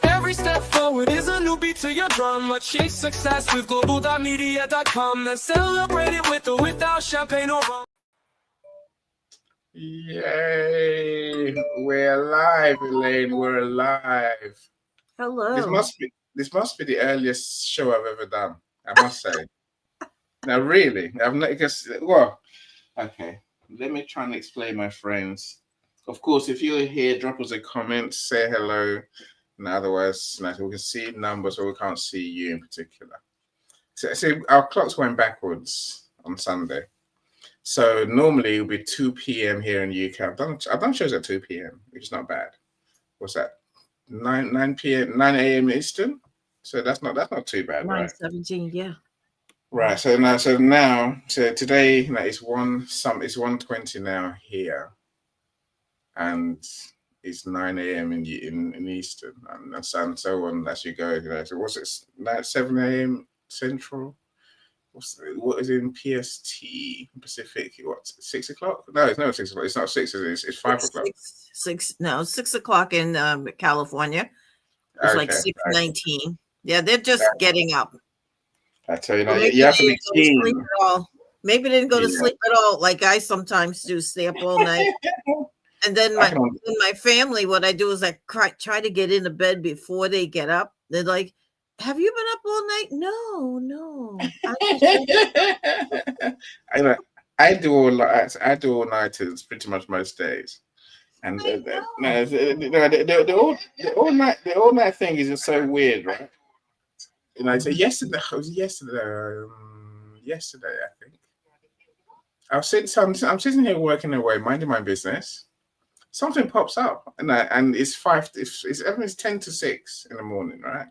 Every step forward is a new beat to your drum. Achieve success with global.media.com. Then celebrate it with or without champagne or rum. Yay! We're alive, Elaine. We're alive. Hello. This must be the earliest show I've ever done. I must say. Now, really, I'm not because okay. Let me try and explain, my friends. Of course, if you're here, drop us a comment, say hello. And otherwise, we can see numbers, but we can't see you in particular. So our clocks went backwards on Sunday. So normally it would be 2 p.m. here in the UK. I've done shows at 2 p.m., which is not bad. What's that? 9 p.m. 9 a.m. Eastern. So that's not too bad, right? 9:17, yeah. Right. So today it's 1:20 now here, and it's 9 a.m. in Eastern, and so on as you go. So what's it? 7 a.m. Central. What is in PST Pacific? What, 6 o'clock? No, it's not 6 o'clock. It's not 6. It's 5 o'clock. 6 o'clock in California. It's like 6:19. Yeah, they're just getting up. I tell you, you have to be keen. Maybe they didn't go to sleep at all, like I sometimes do, stay up all night. And then my family, what I do is I try to get into bed before they get up. They're like, "Have you been up all night?" No. I do all nighters pretty much most days, and the all night thing is just so weird, right? So yesterday I think I'm sitting here working away, minding my business. Something pops up, and it's 10 to 6 in the morning, right?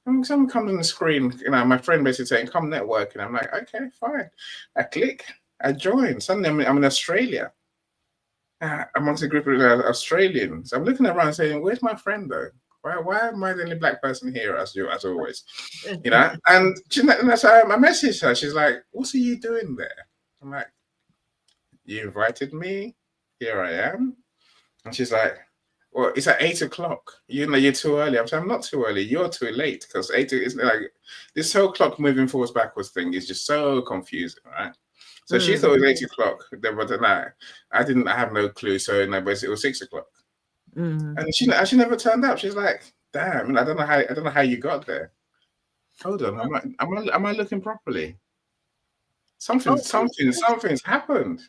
And someone comes on the screen, my friend basically saying, "Come networking." I'm like, okay, fine. I click, I join. Suddenly I'm in Australia. Amongst a group of Australians. I'm looking around saying, "Where's my friend though? Why am I the only black person here as always?" And so I messaged her. She's like, "What are you doing there?" I'm like, "You invited me. Here I am." And she's like, "Well, it's at 8 o'clock. You're too early." I'm saying, "I'm not too early. You're too late." Because 8 is like this whole clock moving forwards backwards thing is just so confusing, right? So she thought it was 8 o'clock, but I didn't. I have no clue. So but it was 6 o'clock, and she never turned up. She's like, "Damn, I don't know how you got there." Hold on, am I looking properly? Something's happened,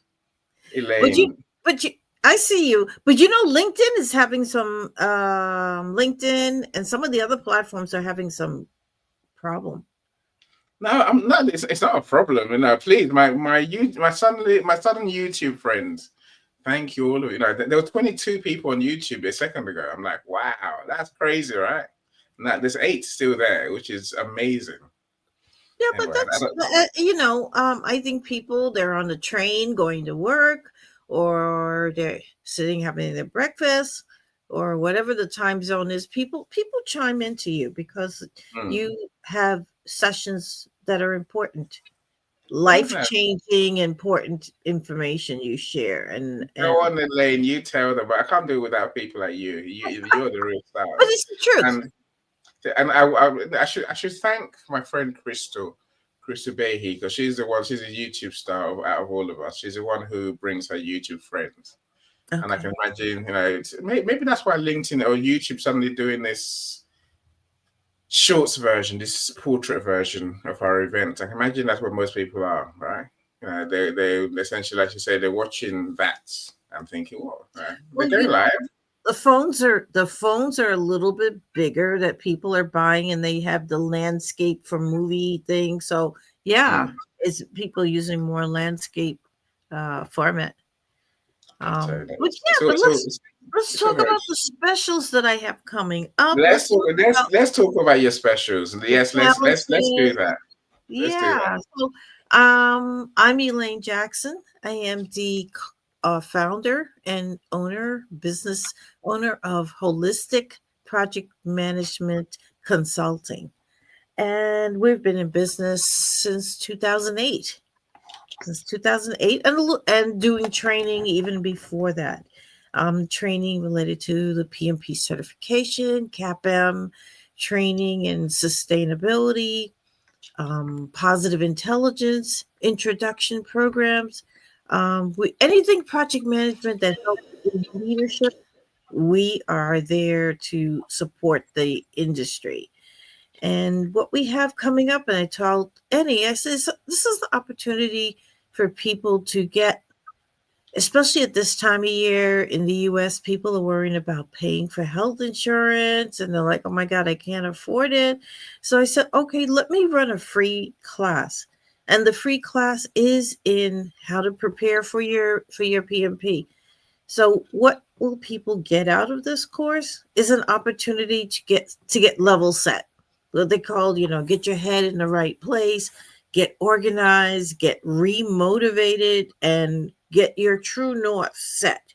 Elaine. But I see you. But LinkedIn is having some LinkedIn and some of the other platforms are having some problem. No, I'm not. It's not a problem. Please, my southern YouTube friends, thank you all of you. There were 22 people on YouTube a second ago. I'm like, wow, that's crazy, right? Now there's 8 still there, which is amazing. Yeah, but that's I think people, they're on the train going to work, or they're sitting having their breakfast, or whatever the time zone is. People chime into you because you have sessions that are important, life-changing, important information you share. And go on, Elaine, you tell them. But I can't do it without people like you. You're the real star. But it's the truth. And I should thank my friend Crystal Behe, because she's a YouTube star out of all of us. She's the one who brings her YouTube friends. Okay. And I can imagine, maybe that's why LinkedIn or YouTube suddenly doing this shorts version, this portrait version of our event. I can imagine that's what most people are, right? They essentially, like you say, they're watching that and thinking, "What? They're going live." The phones are a little bit bigger that people are buying, and they have the landscape for movie thing. So it's people using more landscape format. Let's talk about the specials that I have coming up. Let's talk about your specials. Yes, let's do that. Yeah. So I'm Elaine Jackson. I am the founder and business owner of Holistic Project Management Consulting. and we've been in business since 2008. Since 2008, and doing training even before that. Training related to the PMP certification, CAPM, training in sustainability, positive intelligence, introduction programs, anything project management that helps in leadership. We are there to support the industry. And what we have coming up, and I told Annie, I said, this is the opportunity for people to get, especially at this time of year in the US, people are worrying about paying for health insurance and they're like, oh my God, I can't afford it. So I said, okay, let me run a free class. And the free class is in how to prepare for your PMP. So what will people get out of this course is an opportunity to get level set. What they call, get your head in the right place, get organized, get remotivated, and get your true north set.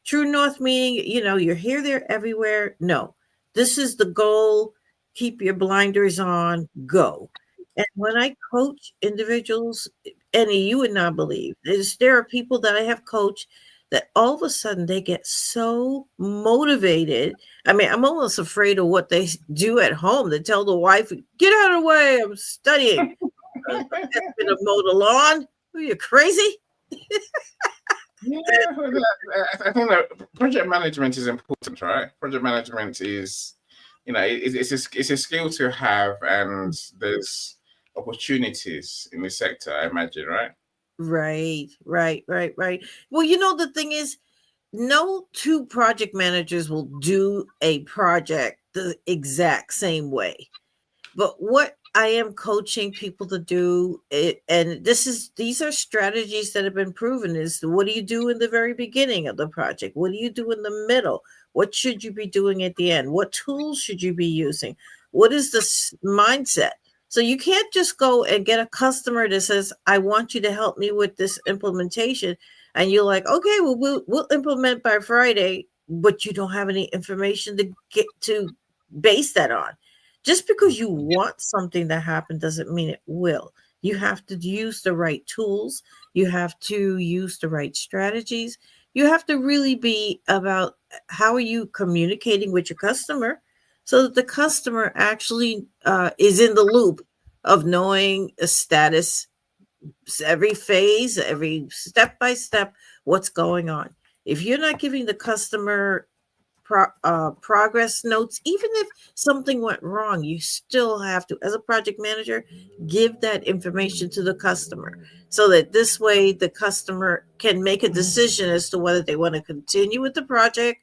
True north meaning, you're here, there, everywhere. No, this is the goal. Keep your blinders on, go. And when I coach individuals, Annie, you would not believe, there are people that I have coached that all of a sudden they get so motivated. I mean, I'm almost afraid of what they do at home. They tell the wife, get out of the way, I'm studying. I'm going to mow the lawn. Are you crazy? Yeah, I think that project management is important, right? Project management is, it's a skill to have, and there's opportunities in the sector, I imagine, right? Right. Well, the thing is, no two project managers will do a project the exact same way. But what I am coaching people to do, and these are strategies that have been proven, is what do you do in the very beginning of the project? What do you do in the middle? What should you be doing at the end? What tools should you be using? What is the mindset? So you can't just go and get a customer that says, I want you to help me with this implementation. And you're like, okay, well, we'll implement by Friday, but you don't have any information to get to base that on. Just because you want something to happen doesn't mean it will. You have to use the right tools. You have to use the right strategies. You have to really be about how are you communicating with your customer so that the customer actually is in the loop of knowing a status, every phase, every step by step, what's going on. If you're not giving the customer progress notes, even if something went wrong, you still have to, as a project manager, give that information to the customer so that this way the customer can make a decision as to whether they want to continue with the project.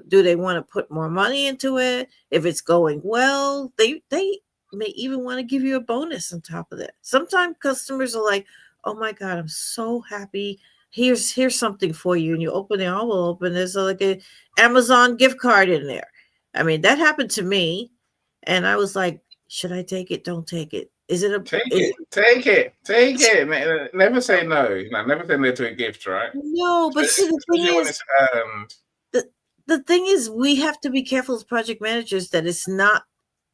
Do they want to put more money into it? If it's going well, they may even want to give you a bonus on top of that. Sometimes customers are like, oh my God, I'm so happy. Here's something for you. And you open the envelope and there's like a Amazon gift card in there. I mean, that happened to me. And I was like, should I take it? Don't take it. Is it a take it? Never say no. Never say no to a gift, right? No, but see, the thing is, we have to be careful as project managers that it's not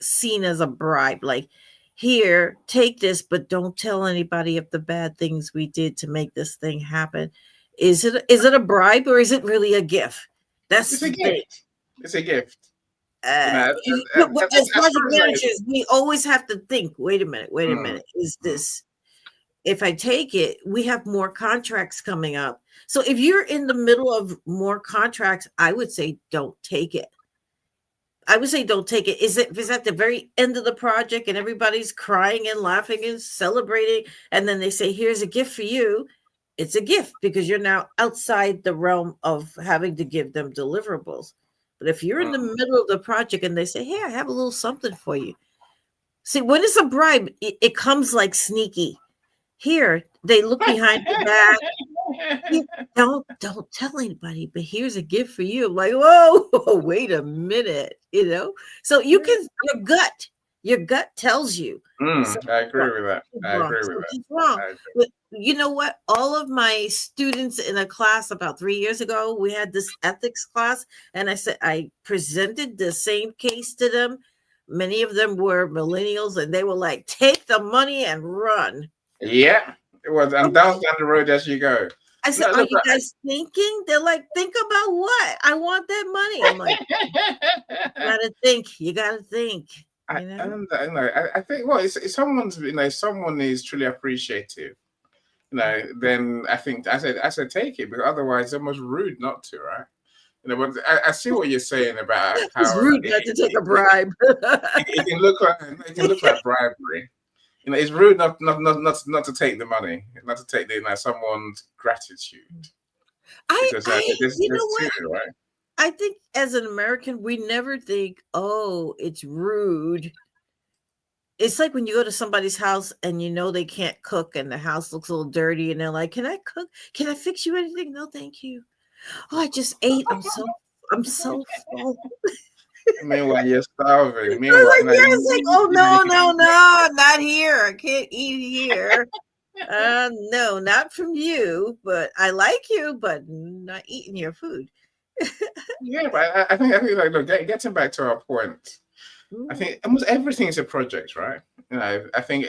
seen as a bribe. Like, here, take this, but don't tell anybody of the bad things we did to make this thing happen. Is it a bribe or is it really a gift? It's a gift. It's a gift. As project managers, we always have to think, wait a minute. Is this, if I take it, we have more contracts coming up. So if you're in the middle of more contracts, I would say don't take it. Is it at the very end of the project and everybody's crying and laughing and celebrating, and then they say, here's a gift for you? It's a gift because you're now outside the realm of having to give them deliverables. But if you're in the middle of the project and they say, hey, I have a little something for you. See, when it's a bribe, it comes like sneaky. Here, they look behind the back. Don't tell anybody, but here's a gift for you. I'm like, whoa, wait a minute, So your gut tells you. I agree with that. It's wrong. But you know what? All of my students in a class about 3 years ago, we had this ethics class, and I presented the same case to them. many of them were millennials, and they were like, take the money and run. Yeah, it was, and down the road as you go. I said, are you guys thinking? They're like, think about what? I want that money. I'm like, you gotta think. You gotta think. You know? I think, well, it's someone's, someone is truly appreciative, then I think I said take it, because otherwise it's almost rude not to, right? But I see what you're saying about how it's rude not to take a bribe. it can look like bribery. It's rude not to take the money, not to take someone's gratitude. Because you know what? Too, right? I think as an American, we never think, oh, it's rude. It's like when you go to somebody's house and they can't cook and the house looks a little dirty and they're like, can I cook? Can I fix you anything? No, thank you. Oh, I just ate. I'm so full. Meanwhile, you're starving. Oh no, not here. I can't eat here. No, not from you. But I like you, but not eating your food. Yeah, but I think like, look, getting back to our point, I think almost everything is a project, right? I think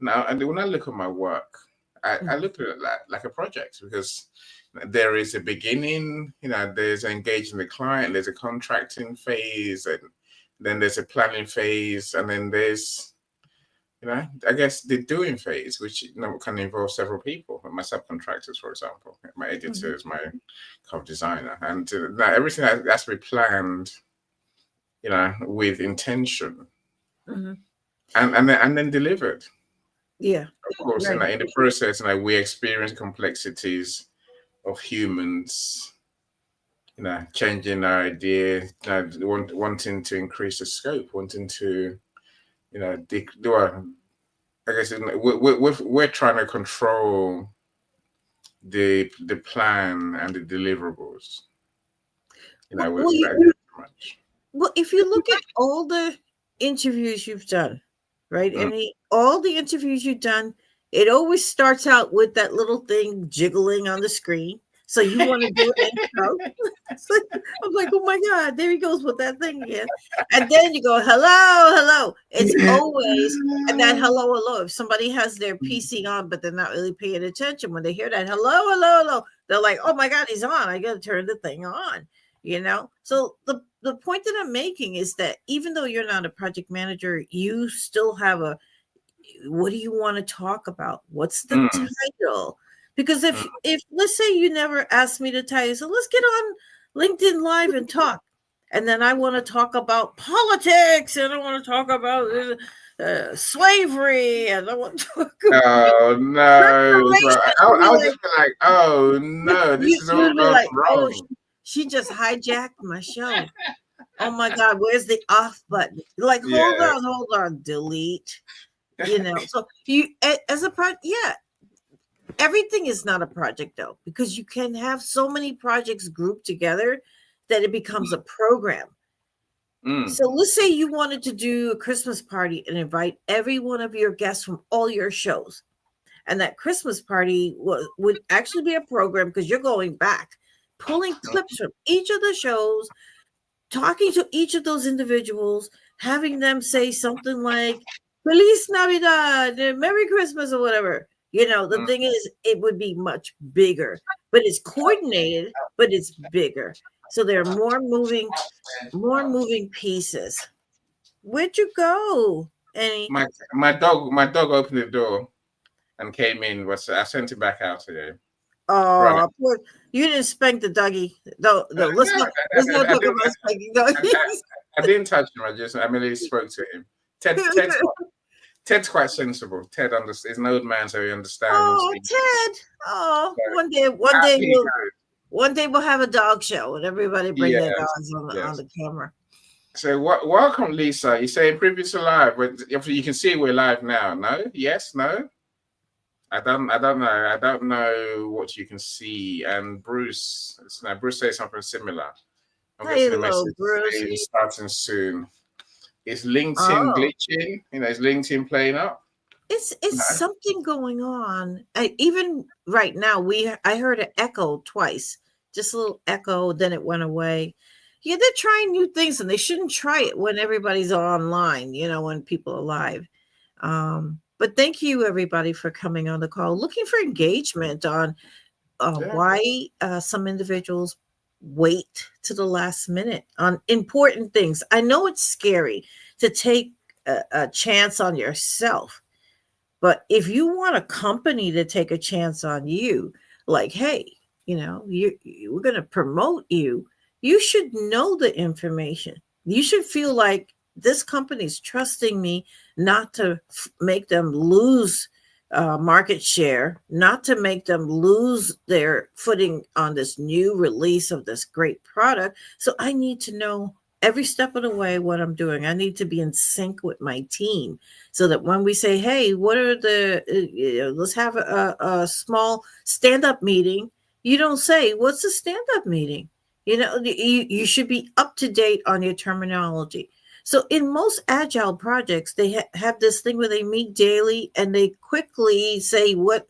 now, and when I look at my work, I look at it like a project, because there is a beginning, there's engaging the client, there's a contracting phase, and then there's a planning phase, and then there's, I guess the doing phase, which can involve several people, my subcontractors, for example, my editors, my cover designer, and everything has to be planned, with intention, and then delivered. Yeah, of course. Right. In the process, we experience complexities of humans, changing our idea, wanting to increase the scope, wanting to, I guess we're trying to control the plan and the deliverables. Well, if you look at all the interviews you've done, right? All the interviews you've done, it always starts out with that little thing jiggling on the screen. So you want to do an intro. I'm like, oh my God, there he goes with that thing again. And then you go, hello. It's always, and that hello. If somebody has their PC on, but they're not really paying attention, when they hear that hello, they're like, oh my God, he's on. I got to turn the thing on, So the point that I'm making is that even though you're not a project manager, you still have what do you want to talk about? What's the title? Because if let's say you never asked me to tell you, so let's get on LinkedIn Live and talk. And then I want to talk about politics, and I want to talk about slavery, and I want to talk about I'll just be like, oh no, this is all wrong. Oh, she just hijacked my show. Oh my God, where's the off button? Like, hold on, delete. So you as a project, everything is not a project though, because you can have so many projects grouped together that it becomes a program. So let's say you wanted to do a Christmas party and invite every one of your guests from all your shows. And that Christmas party would actually be a program, because you're going back, pulling clips from each of the shows, talking to each of those individuals, having them say something like, Feliz Navidad, Merry Christmas, or whatever. The thing is, it would be much bigger, but it's coordinated, but it's bigger. So there are more moving pieces. Where'd you go, Annie? My dog opened the door and came in. I sent it back out today. Oh, right. Poor, you didn't spank the doggy. No, let's not talk about spanking doggies. I didn't touch him. I merely spoke to him. Ted's quite sensible. Ted is an old man, so he understands. Oh, Ted! Oh, one day we'll have a dog show and everybody bring their dogs on the camera. So, welcome, Lisa. You say previously live, but you can see we're live now. No? Yes? No? I don't know. I don't know what you can see. And Bruce says something similar. Hello, Bruce. It's starting soon. Is LinkedIn glitching? Is LinkedIn playing up? It's something going on. Even right now, I heard an echo twice, just a little echo. Then it went away. Yeah, they're trying new things, and they shouldn't try it when everybody's online, when people are live. But thank you, everybody, for coming on the call. Looking for engagement on why some individuals wait to the last minute on important things. I know it's scary to take a chance on yourself, but if you want a company to take a chance on you, like, hey, we're going to promote you, you should know the information. You should feel like this company's trusting me not to make them lose market share, not to make them lose their footing on this new release of this great product. So I need to know every step of the way what I'm doing. I need to be in sync with my team so that when we say, hey, what are let's have a small stand-up meeting, you don't say, what's a stand-up meeting? You should be up to date on your terminology. So in most agile projects, they have this thing where they meet daily and they quickly say, what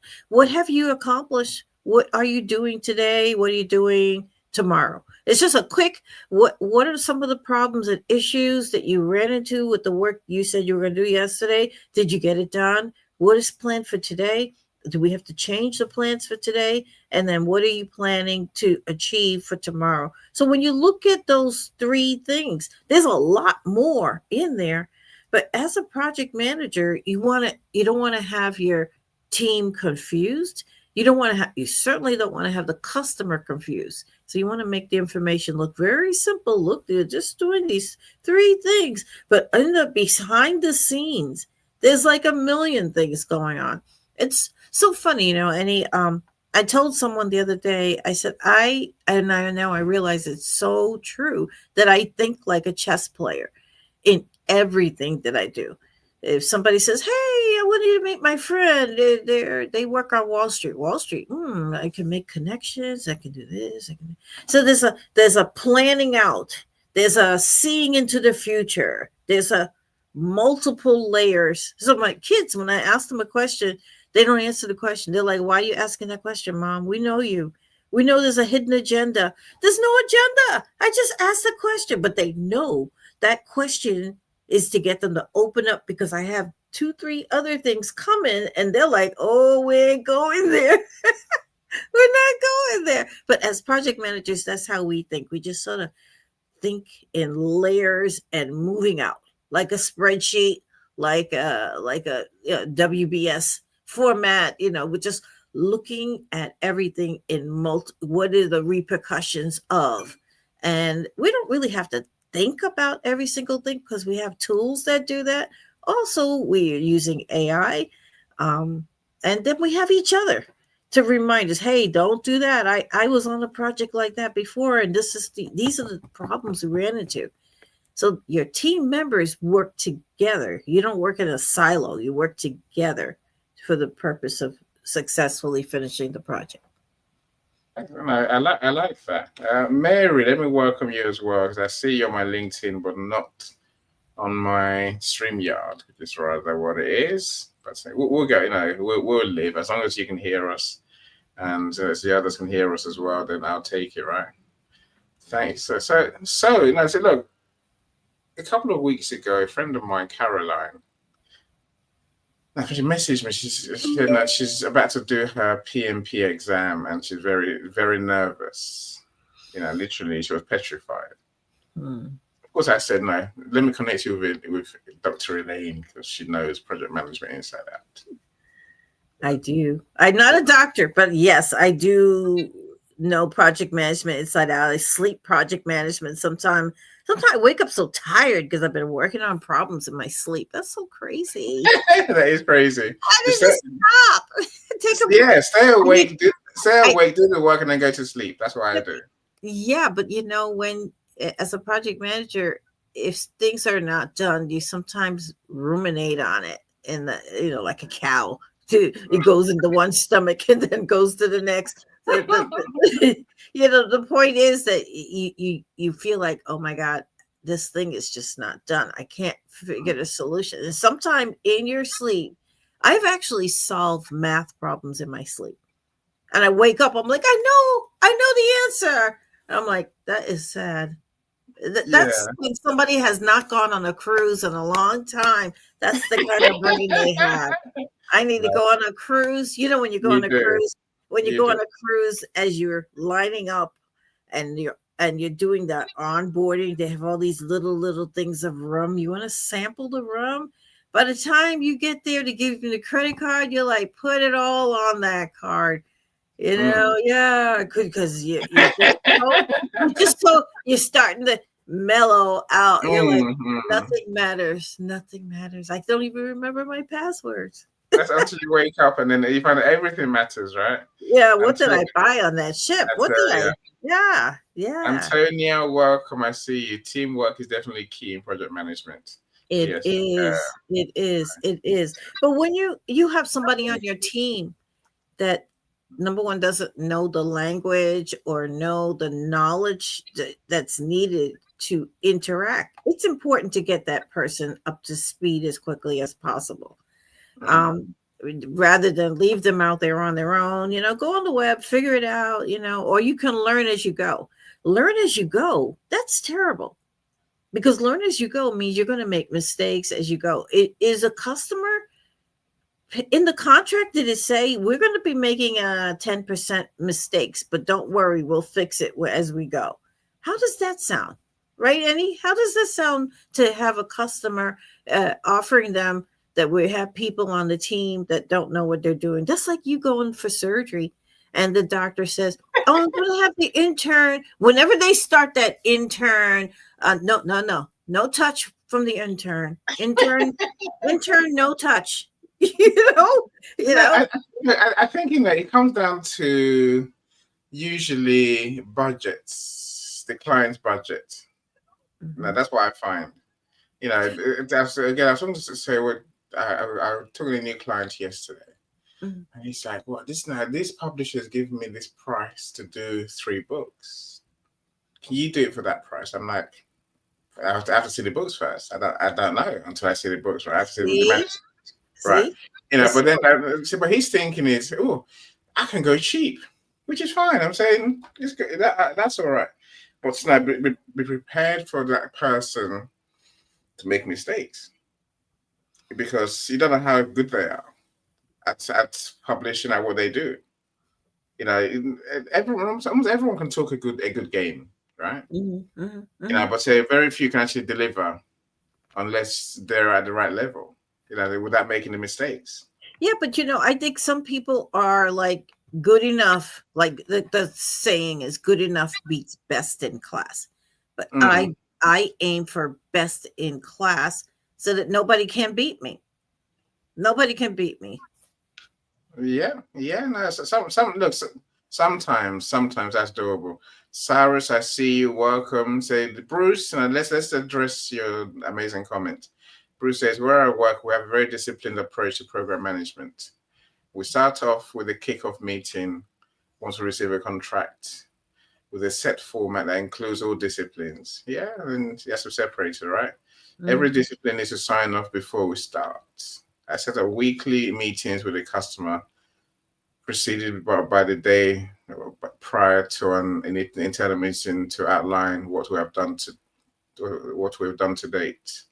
have you accomplished? What are you doing today? What are you doing tomorrow? It's just a quick, what are some of the problems and issues that you ran into with the work you said you were going to do yesterday? Did you get it done? What is planned for today? Do we have to change the plans for today? And then what are you planning to achieve for tomorrow? So when you look at those three things, there's a lot more in there. But as a project manager, you don't want to have your team confused. You certainly don't want to have the customer confused. So you want to make the information look very simple. Look, they're just doing these three things, but end up behind the scenes, there's like a million things going on. It's so funny, I told someone the other day, I said, I realize it's so true that I think like a chess player in everything that I do. If somebody says, hey, I want you to meet my friend, they work on Wall Street. I can make connections. I can do this. So there's a planning out. There's a seeing into the future. There's a multiple layers. So my kids, when I ask them a question, they don't answer the question. They're like, why are you asking that question, Mom? We know you. We know there's a hidden agenda. There's no agenda. I just asked the question, but they know that question is to get them to open up because I have 2-3 other things coming and they're like, oh, we ain't going there. We're not going there. But as project managers, that's how we think. We just sort of think in layers and moving out like a spreadsheet, like a WBS format, we're just looking at everything in what are the repercussions of, and we don't really have to think about every single thing because we have tools that do that. Also, we're using AI, and then we have each other to remind us, hey, don't do that. I was on a project like that before, and these are the problems we ran into. So your team members work together. You don't work in a silo. You work together for the purpose of successfully finishing the project. I like that. Mary, let me welcome you as well, because I see you on my LinkedIn, but not on my StreamYard, which is rather what it is. But we'll go, we'll live. As long as you can hear us and the others can hear us as well, then I'll take it, right? Thanks. So look, a couple of weeks ago, a friend of mine, Caroline, she messaged me. She said that she's about to do her PMP exam and she's very, very nervous. Literally, she was petrified. Of course, I said, no, let me connect you with Dr. Elaine because she knows project management inside out. I do. I'm not a doctor, but yes, I do know project management inside out. I sleep project management sometimes. Sometimes I wake up so tired because I've been working on problems in my sleep. That's so crazy. That is crazy. How did you stop? Stay awake. Stay awake, do the work, and then go to sleep. That's what I do. Yeah, but when as a project manager, if things are not done, you sometimes ruminate on it, and like a cow. It goes into one stomach and then goes to the next. The point is that you feel like, oh my God, this thing is just not done. I can't figure a solution. And sometime in your sleep, I've actually solved math problems in my sleep. And I wake up, I'm like, I know the answer. And I'm like, that is sad. Yeah. That's when somebody has not gone on a cruise in a long time. That's the kind of brain they have. I need to go on a cruise. You know, when you go You on a do. cruise, when you You go do. on a cruise, as you're lining up and you're doing that onboarding, they have all these little things of rum. You want to sample the rum. By the time you get there to give you the credit card, you're like, put it all on that card. You Mm. know, yeah, because you're starting to mellow out. You're like, Mhm. nothing matters. Nothing matters. I don't even remember my passwords. That's until you wake up and then you find that everything matters, right? Yeah, what did Until I buy on that ship? I What did tell you. I? Yeah, yeah. Antonia, welcome. I see you. Teamwork is definitely key in project management. It Yes. is. It is. It is. But when you have somebody on your team that number one doesn't know the language or know the knowledge that's needed to interact, it's important to get that person up to speed as quickly as possible. um Rather than leave them out there on their own. Go on the web, figure it out. Or you can learn as you go. Learn as you go, that's terrible, because learn as you go means you're going to make mistakes as you go. It is a customer in the contract. Did it say we're going to be making 10% mistakes, but don't worry, we'll fix it as we go? How does that sound? Right, Annie? How does that sound to have a customer offering them that we have people on the team that don't know what they're doing? Just like you going for surgery and the doctor says, oh, I'm going to have the intern. Whenever they start that intern, no touch from the intern, no touch. you know, you know. I think it comes down to usually budgets, the client's budget. Mhm. That's what I find. That's again. I was going to say what I took a new client yesterday, Mhm. and he's like, "What? This publisher's giving me this price to do 3 books. Can you do it for that price?" I'm like, I have to see the books first. I don't know until I see the books. Right, I have to see the See, manuscript. Right. see, But it's then, but he's thinking is, oh, I can go cheap, which is fine. I'm saying it's good. That's all right. But be prepared for that person to make mistakes, because you don't know how good they are at publishing at what they do. Almost everyone can talk a good game, right? mhm, mhm, mhm. But say very few can actually deliver unless they're at the right level. Without making the mistakes. Yeah, but I think some people are like good enough. Like the saying is, "Good enough beats best in class." But Mm. I aim for best in class so that nobody can beat me. Nobody can beat me. Yeah, yeah. No, some look. Sometimes that's doable. Cyrus, I see you. Welcome. Say Bruce. Let's address your amazing comment. Bruce says, "Where I work, we have a very disciplined approach to program management. We start off with a kickoff meeting once we receive a contract with a set format that includes all disciplines. Yeah, and yes, we separate it, right? Every discipline needs to sign off before we start. I set up weekly meetings with the customer, preceded by the day prior to an internal meeting to outline what we've done to date,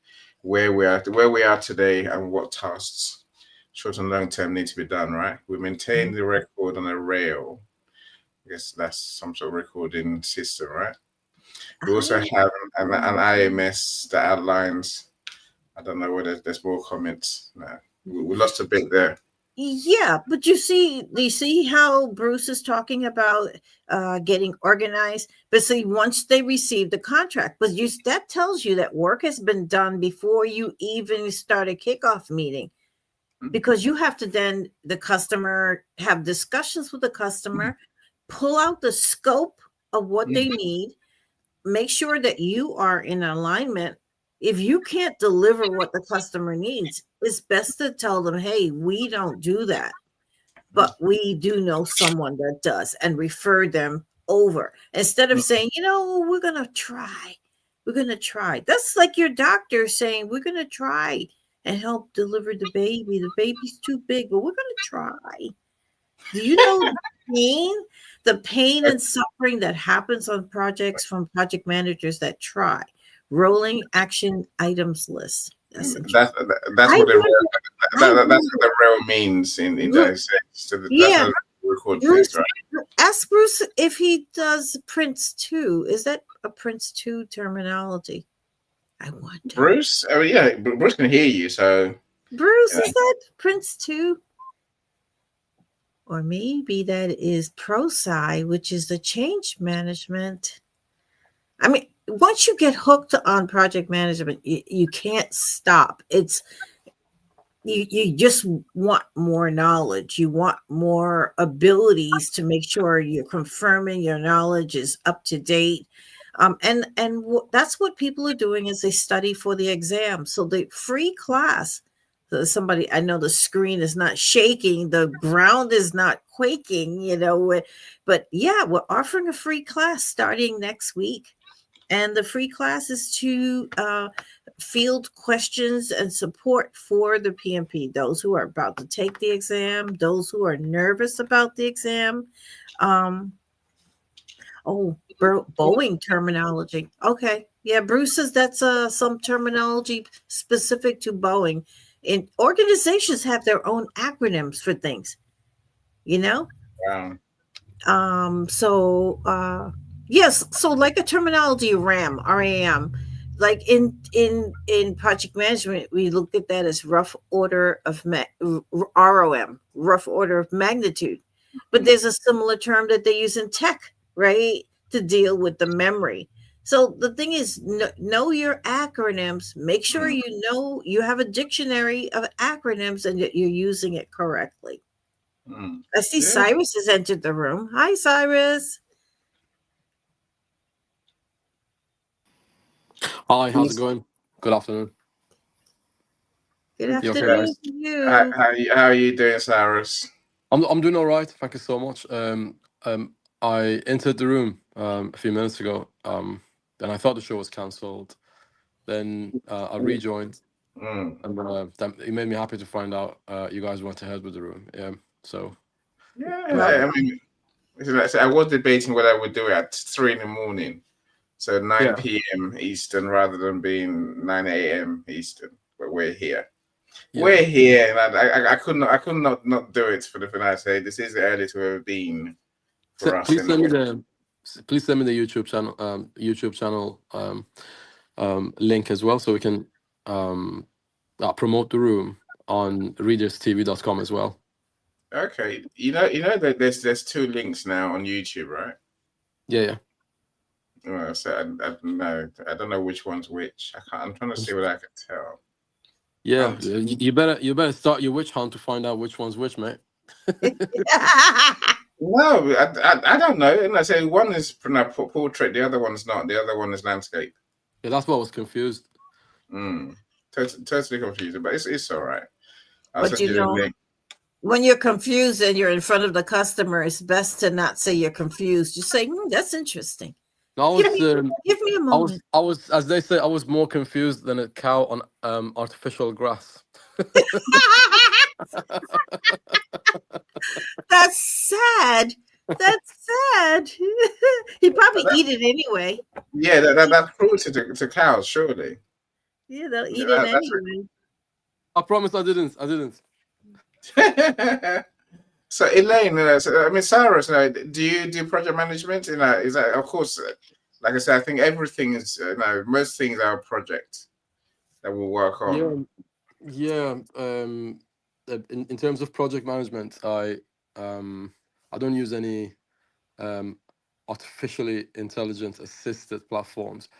where we are today, and what tasks, short and long term, need to be done. Right? We maintain the record on a rail. I guess that's some sort of recording system, right? We also have an IMS that outlines. I don't know whether there's more comments. No, we lost a bit there. Yeah, but do you see how Bruce is talking about getting organized? But see, once they receive the contract, but that tells you that work has been done before you even start a kickoff meeting, because you have to then the customer have discussions with the customer, pull out the scope of what they need, make sure that you are in alignment. If you can't deliver what the customer needs, it's best to tell them, hey, we don't do that, but we do know someone that does, and refer them over, instead of saying, we're going to try. We're going to try. That's like your doctor saying, we're going to try and help deliver the baby. The baby's too big, but we're going to try. Do you know the pain and suffering that happens on projects from project managers that try rolling action items list. That's That's I what the wonder- that's what the real means in Look, that sense. So that's yeah, how they record Bruce, things, right? ask Bruce if he does Prince 2. Is that a Prince 2 terminology? I wonder. Bruce, oh yeah, Bruce can hear you, so Bruce, yeah. is that Prince 2? Or maybe that is ProSci, which is the change management. I mean, once you get hooked on project management, you can't stop. It's you just want more knowledge. You want more abilities to make sure you're confirming your knowledge is up to date. That's what people are doing as they study for the exam. So the free class, somebody, I know the screen is not shaking, the ground is not quaking, but yeah, we're offering a free class starting next week. And the free class is to field questions and support for the PMP, those who are about to take the exam, those who are nervous about the exam. Boeing terminology. Okay. Yeah, Bruce says that's some terminology specific to Boeing. And organizations have their own acronyms for things, Wow. Yes, so like a terminology RAM, like in project management, we look at that as rough order of ROM, rough order of magnitude. But there's a similar term that they use in tech, right, to deal with the memory. So the thing is, know your acronyms. Make sure you know you have a dictionary of acronyms and that you're using it correctly. I see Cyrus has entered the room. Hi, Cyrus. Hi, how's it going? Good afternoon. Good afternoon to you. How are you doing, Cyrus? I'm doing all right. Thank you so much. I entered the room a few minutes ago. Then I thought the show was cancelled. Then I rejoined, and it made me happy to find out you guys went ahead with the room. I mean, I was debating whether I would do it at 3 a.m, so 9 p.m. Eastern rather than being 9 a.m. Eastern. But we're here. Yeah. We're here, and I could not do it for the finale. Say this is the earliest we've ever been for us. Please send me the YouTube channel link as well, so we can promote the room on readerstv.com as well. Okay, you know that there's 2 links now on YouTube, right? Yeah. Well, so I don't know which one's which. I'm trying to see what I can tell. Yeah, you better start your witch hunt to find out which one's which, mate. No, I don't know. And I say one is portrait, the other one's not. The other one is landscape. Yeah, that's what I was confused. Totally confused, but it's all right. But when you're confused and you're in front of the customer, it's best to not say you're confused. Just say, "That's interesting." No, give me a moment. I was, as they say, I was more confused than a cow on artificial grass. That's sad. He'd probably eat it anyway. Yeah, that's cruelty to cows, surely. Yeah, they'll eat it anyway. I promise I didn't. So Elaine, Cyrus, do you do project management? Is that, of course, like I said, I think everything is most things are a project that we'll work on. Yeah. In terms of project management, I don't use any artificially intelligence assisted platforms.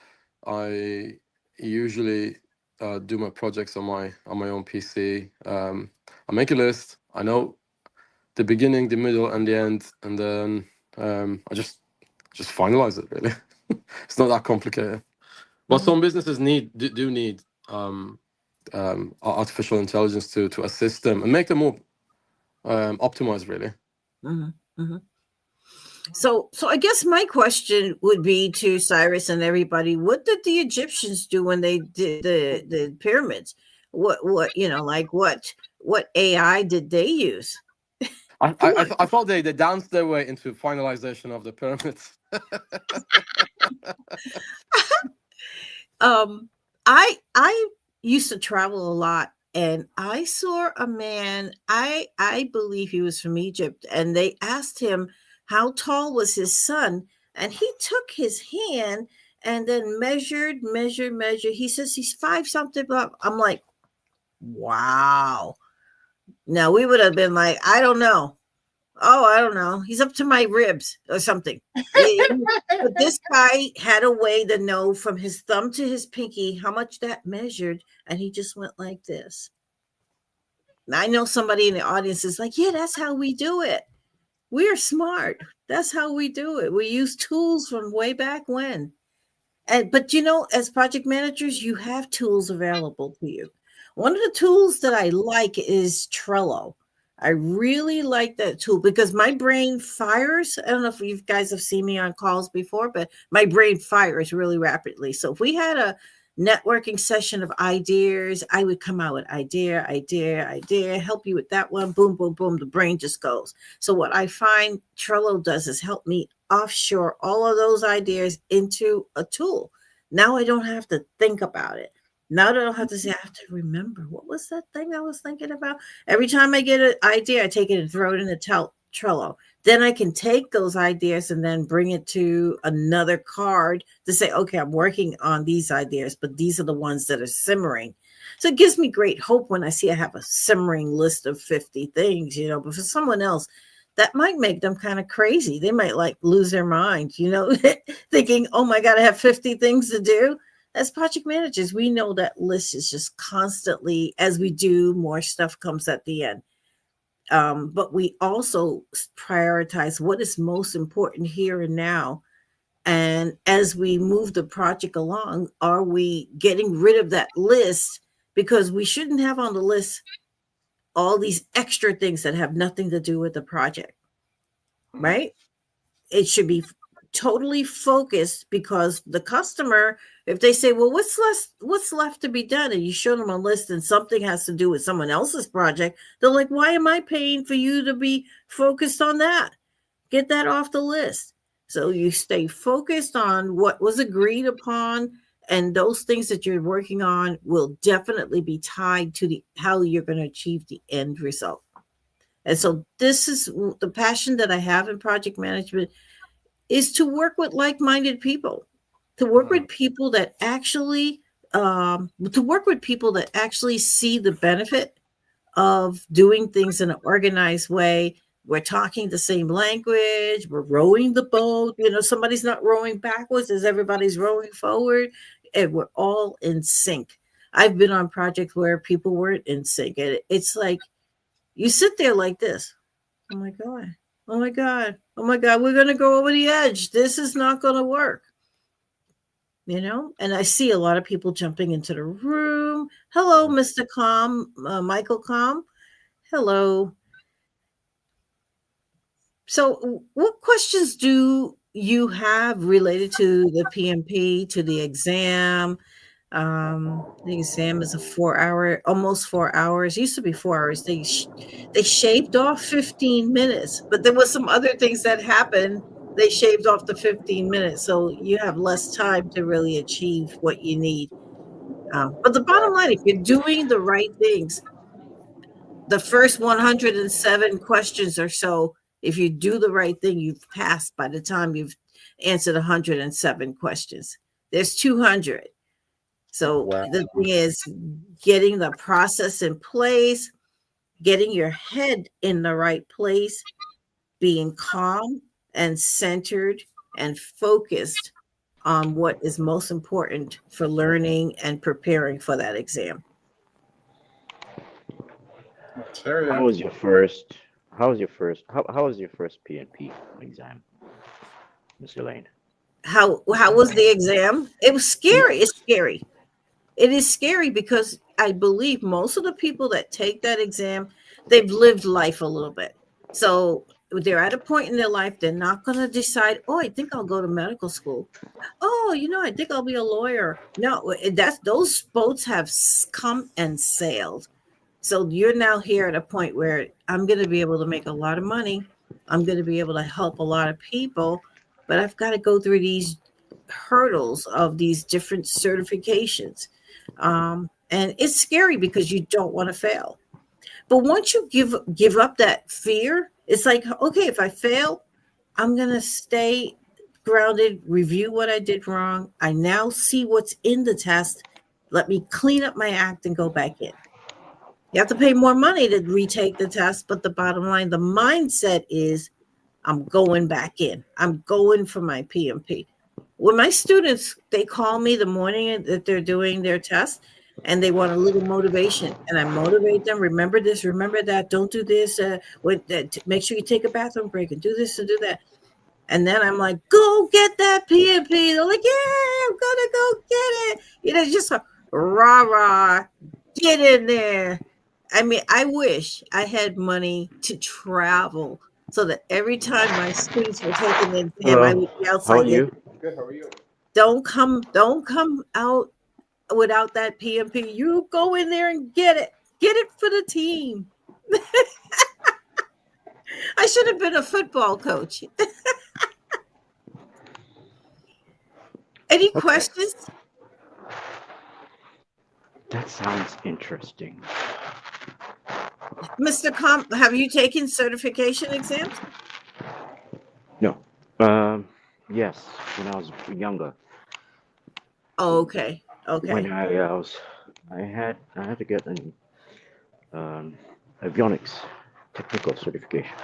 I usually do my projects on my own PC. I make a list. I know the beginning, the middle, and the end, and then I just finalize it. Really, it's not that complicated. But some businesses do need artificial intelligence to assist them and make them more optimized. Really. So I guess my question would be to Cyrus and everybody: what did the Egyptians do when they did the pyramids? What AI did they use? I thought they danced their way into finalization of the pyramids. I used to travel a lot, and I saw a man, I believe he was from Egypt, and they asked him how tall was his son, and he took his hand and then measured. He says he's 5 something, blah. I'm like, wow. Now we would have been like, I don't know. Oh, I don't know. He's up to my ribs or something. But this guy had a way to know from his thumb to his pinky how much that measured, and he just went like this. Now, I know somebody in the audience is like, yeah, that's how we do it. We're smart. That's how we do it. We use tools from way back when. But as project managers, you have tools available to you. One of the tools that I like is Trello. I really like that tool because my brain fires. I don't know if you guys have seen me on calls before, but my brain fires really rapidly. So if we had a networking session of ideas, I would come out with idea, help you with that one. Boom, boom, boom. The brain just goes. So what I find Trello does is help me offshore all of those ideas into a tool. Now I don't have to think about it. Now I don't have to say, I have to remember, what was that thing I was thinking about? Every time I get an idea, I take it and throw it in the Trello. Then I can take those ideas and then bring it to another card to say, okay, I'm working on these ideas, but these are the ones that are simmering. So it gives me great hope when I see I have a simmering list of 50 things, but for someone else, that might make them kind of crazy. They might lose their mind, thinking, oh my God, I have 50 things to do. As project managers, we know that list is just constantly, as we do, more stuff comes at the end. But we also prioritize what is most important here and now. And as we move the project along, are we getting rid of that list? Because we shouldn't have on the list all these extra things that have nothing to do with the project, right? It should be totally focused, because the customer, if they say, well, what's left to be done, and you show them a list and something has to do with someone else's project, they're like, why am I paying for you to be focused on that? Get that off the list. So you stay focused on what was agreed upon, and those things that you're working on will definitely be tied to how you're going to achieve the end result. And so this is the passion that I have in project management, is to work with like-minded people, to work with people that actually see the benefit of doing things in an organized way. We're talking the same language. We're rowing the boat. Somebody's not rowing backwards as everybody's rowing forward, and we're all in sync. I've been on projects where people weren't in sync, and it's like you sit there like this. Oh my God. Oh my God. Oh my God. We're going to go over the edge. This is not going to work. And I see a lot of people jumping into the room. Hello, Mr. Calm, Michael Calm. Hello. So what questions do you have related to the PMP, to the exam? The exam is almost 4 hours. It used to be 4 hours. They shaved off 15 minutes, but there was some other things that happened. They shaved off the 15 minutes, so you have less time to really achieve what you need. But the bottom line, if you're doing the right things, the first 107 questions or so, if you do the right thing, you've passed by the time you've answered 107 questions. There's 200. So The thing is getting the process in place, getting your head in the right place, being calm and centered and focused on what is most important for learning and preparing for that exam. How was your first PMP exam, Ms. Elaine? How was the exam? It was scary. It's scary. It is scary because I believe most of the people that take that exam, they've lived life a little bit. So they're at a point in their life, they're not going to decide, oh, I think I'll go to medical school. Oh, I think I'll be a lawyer. No, those boats have come and sailed. So you're now here at a point where I'm going to be able to make a lot of money. I'm going to be able to help a lot of people, but I've got to go through these hurdles of these different certifications. And it's scary because you don't want to fail. But once you give up that fear, it's like, okay, if I fail, I'm going to stay grounded, review what I did wrong. I now see what's in the test. Let me clean up my act and go back in. You have to pay more money to retake the test, but the bottom line, the mindset is I'm going back in. I'm going for my PMP. When my students, they call me the morning that they're doing their test and they want a little motivation, and I motivate them. Remember this, remember that. Don't do this. Make sure you take a bathroom break and do this and do that. And then I'm like, go get that PMP. They're like, yeah, I'm gonna go get it. Just a rah, get in there. I mean, I wish I had money to travel so that every time my students were taking the exam, I would be outside. How are you? Good. How are you? Don't come out without that PMP. You go in there and get it. Get it for the team. I should have been a football coach. Any questions? That sounds interesting. Mr. Comp, have you taken certification exams? No. Yes, when I was younger. Oh, okay. Okay. When I had to get an avionics technical certification.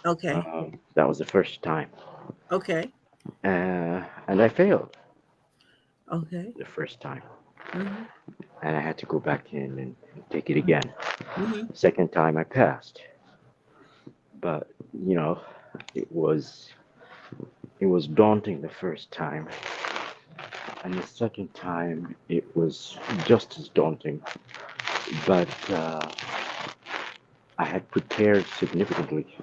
Okay. That was the first time. Okay. And I failed Okay. the first time. Mm-hmm. And I had to go back in and take it again. Mm-hmm. Second time I passed. But, it was daunting the first time. And the second time it was just as daunting. But I had prepared significantly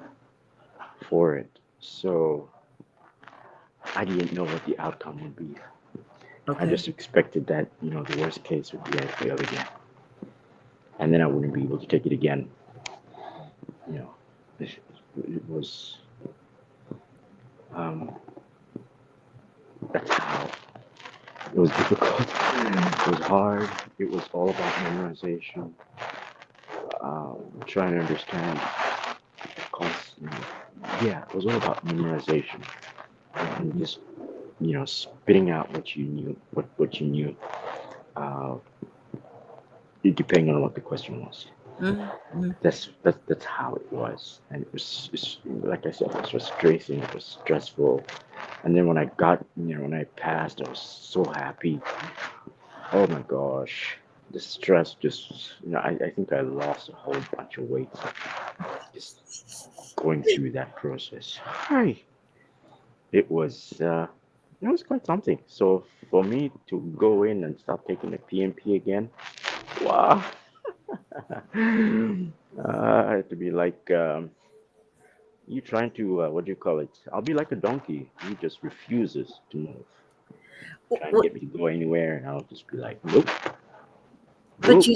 for it. So I didn't know what the outcome would be. Okay. I just expected that, the worst case would be I fail again. And then I wouldn't be able to take it again. It was, that's how. It was difficult. It was hard. It was all about memorization. Trying to understand constantly. Yeah, it was all about memorization. And just, spitting out what you knew, what you knew, depending on what the question was. Mm-hmm. That's how it was. And it's like I said, it was frustrating, it was stressful. And then when I passed, I was so happy. Oh my gosh. The stress just, I think I lost a whole bunch of weight just going through that process. Hi. It was quite something. So for me to go in and start taking the PMP again, wow. I had to be like you trying to what do you call it? I'll be like a donkey. He just refuses to move. Trying to get me to go anywhere, and I'll just be like, nope. But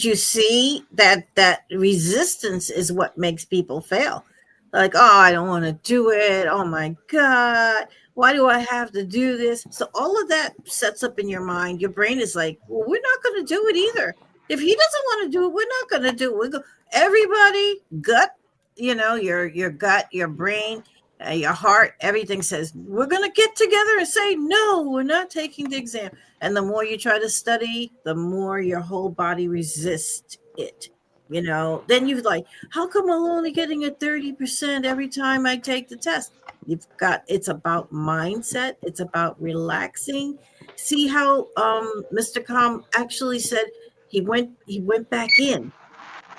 you see that resistance is what makes people fail. Like, oh, I don't want to do it. Oh my God, why do I have to do this? So all of that sets up in your mind. Your brain is like, well, we're not going to do it either. If he doesn't want to do it, we're not going to do it. Everybody, gut, your gut, your brain, your heart, everything says, we're going to get together and say, no, we're not taking the exam. And the more you try to study, the more your whole body resists it. Then you're like, how come I'm only getting a 30% every time I take the test? It's about mindset. It's about relaxing. See how Mr. Com actually said he went back in.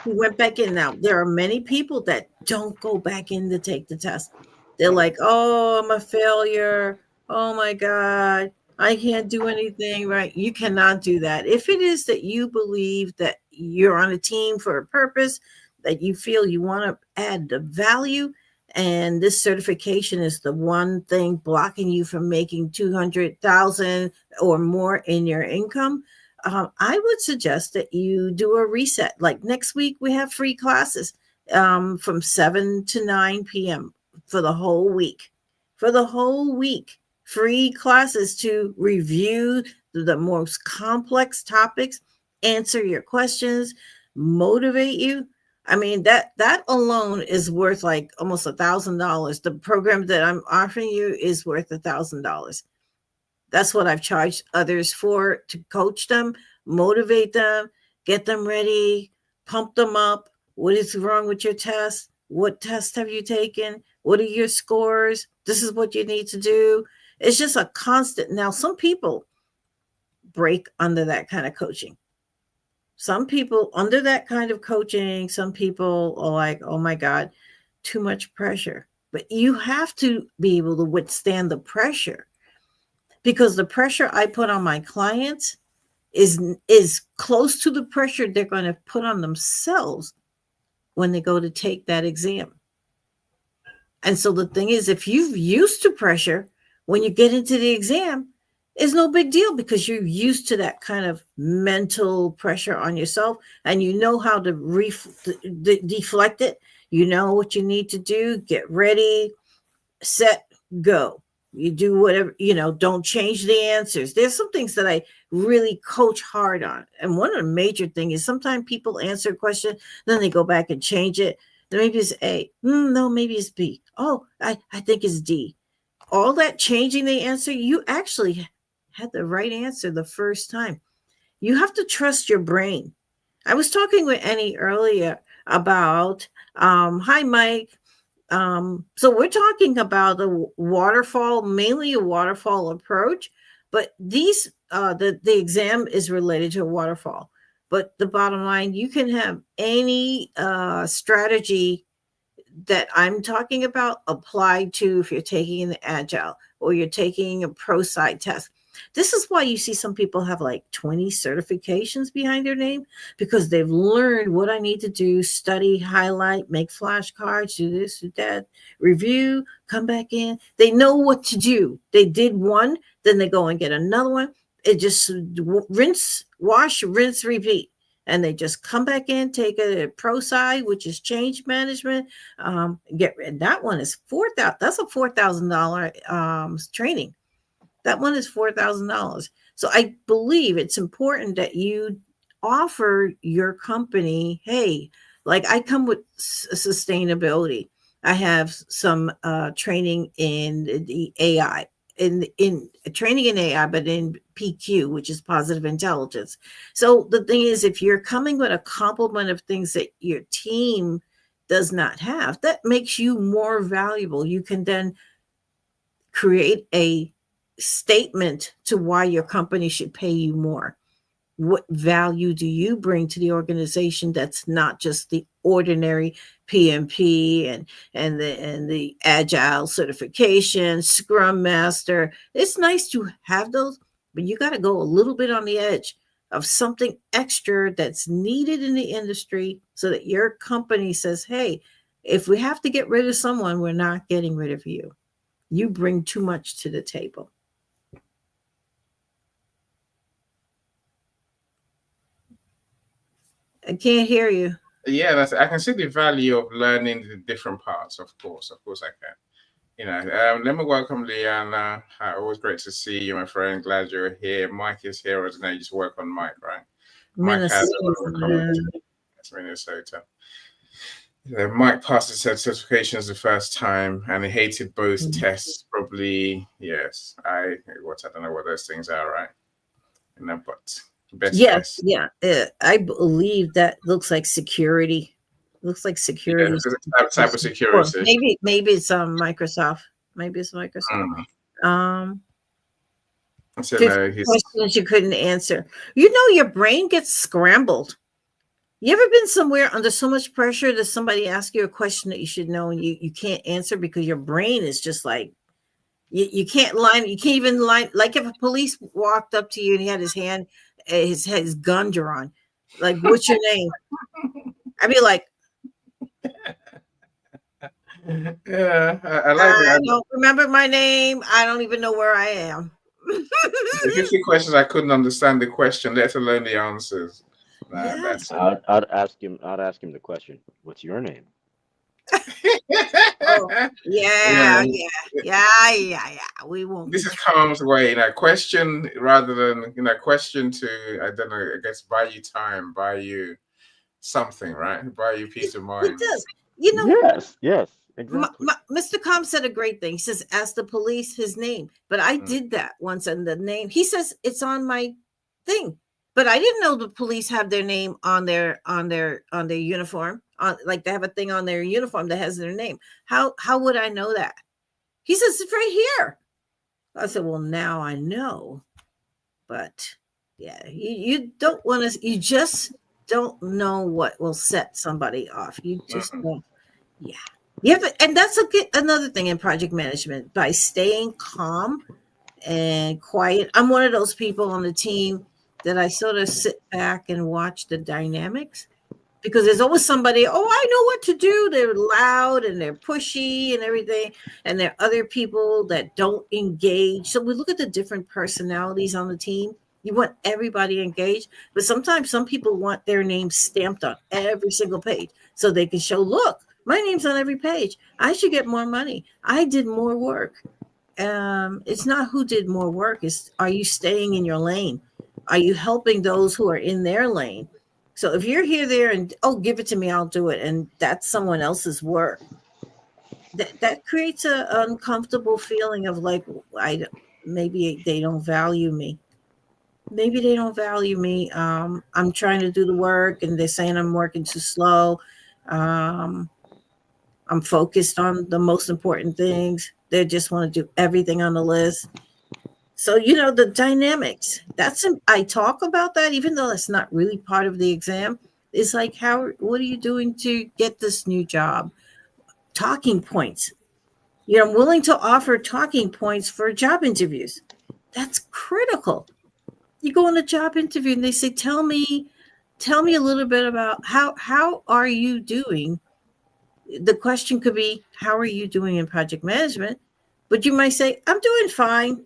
He went back in. Now, there are many people that don't go back in to take the test. They're like, oh, I'm a failure. Oh my God, I can't do anything right. You cannot do that. If it is that you believe that you're on a team for a purpose, that you feel you want to add the value, and this certification is the one thing blocking you from making $200,000 or more in your income, I would suggest that you do a reset. Like next week, we have free classes from 7 to 9 p.m. for the whole week. For the whole week, free classes to review the most complex topics, answer your questions, motivate you. I mean, that alone is worth like almost $1,000. The program that I'm offering you is worth $1,000. That's what I've charged others for, to coach them, motivate them, get them ready, pump them up. What is wrong with your test? What test have you taken? What are your scores? This is what you need to do. It's just a constant. Now, some people break under that kind of coaching. Some people under that kind of coaching, some people are like, oh my God, too much pressure. But you have to be able to withstand the pressure, because the pressure I put on my clients is close to the pressure they're going to put on themselves when they go to take that exam. And so the thing is, if you're used to pressure, when you get into the exam, it's no big deal, because you're used to that kind of mental pressure on yourself, and you know how to deflect it. You know what you need to do. Get ready, set, go. You do whatever, don't change the answers. There's some things that I really coach hard on. And one of the major things is sometimes people answer a question, then they go back and change it. Then maybe it's A. No, maybe it's B. Oh, I think it's D. All that changing the answer, you actually had the right answer the first time. You have to trust your brain. I was talking with Annie earlier about, hi, Mike. So we're talking about a waterfall, mainly a waterfall approach, but these, the exam is related to a waterfall. But the bottom line, you can have any strategy that I'm talking about applied to if you're taking the Agile or you're taking a ProSci test. This is why you see some people have like 20 certifications behind their name, because they've learned what I need to do, study, highlight, make flashcards, do this, do that, review, come back in. They know what to do. They did one, then they go and get another one. It just rinse, wash, rinse, repeat. And they just come back in, take a ProSci, which is change management. That one is $4,000. That's a $4,000 training. That one is $4,000. So I believe it's important that you offer your company, hey, like I come with sustainability. I have some training in the AI, in training in AI, but in PQ, which is positive intelligence. So the thing is, if you're coming with a complement of things that your team does not have, that makes you more valuable. You can then create a statement to why your company should pay you more. What value do you bring to the organization that's not just the ordinary PMP and the Agile certification, Scrum Master? It's nice to have those, but you got to go a little bit on the edge of something extra that's needed in the industry so that your company says, hey, if we have to get rid of someone, we're not getting rid of you. You bring too much to the table. I can't hear you. Yeah, I can see the value of learning the different parts. Of course, I can. Let me welcome Leanna. Always great to see you, my friend. Glad you're here. Mike is here. As you just work on Mike, right? Minnesota. That's Minnesota. Mike passed his certifications the first time, and he hated both tests. Probably, yes. I don't know what those things are, right? But best yes, test. Yeah. I believe that looks like security. Looks like security. Yeah, cybersecurity. Maybe it's Microsoft. Maybe it's Microsoft. So 50 questions you couldn't answer. Your brain gets scrambled. You ever been somewhere under so much pressure that somebody asks you a question that you should know and you can't answer because your brain is just like, you can't even line. Like if a police walked up to you and he had his gun drawn, like, what's your name? I'd be like, yeah, I like that. I don't remember my name. I don't even know where I am. The 50 questions I couldn't understand the question, let alone the answers. Nah, Yes. that's I'd ask him the question, what's your name? Oh, Yeah. yeah. We won't. This is Calm's way, question rather than question to, I don't know, I guess buy you time, buy you something, right? Buy you peace of It mind. does. You know, Yes, exactly. Mr. Com said a great thing. He says, ask the police his name. But I did that once, and the name, he says it's on my thing. But I didn't know the police have their name on their uniform. Like they have a thing on their uniform that has their name. How would I know that? He says it's right here. I said, well, now I know. But yeah, you don't want to, you just don't know what will set somebody off. You just don't. Yeah. Yeah, and that's another thing in project management. By staying calm and quiet, I'm one of those people on the team that I sort of sit back and watch the dynamics, because there's always somebody, I know what to do. They're loud and they're pushy and everything. And there are other people that don't engage. So we look at the different personalities on the team. You want everybody engaged, but sometimes some people want their name stamped on every single page so they can show, look, my name's on every page. I should get more money. I did more work. It's not who did more work. It's, are you staying in your lane? Are you helping those who are in their lane? So if you're here, there, and give it to me, I'll do it, and that's someone else's work, that creates an uncomfortable feeling of like, maybe they don't value me. Maybe they don't value me. I'm trying to do the work, and they're saying I'm working too slow. I'm focused on the most important things. They just want to do everything on the list. So, the dynamics, I talk about that, even though that's not really part of the exam. It's like, what are you doing to get this new job? Talking points. I'm willing to offer talking points for job interviews. That's critical. You go on a job interview and they say, tell me a little bit about how are you doing? The question could be, how are you doing in project management? But you might say, I'm doing fine.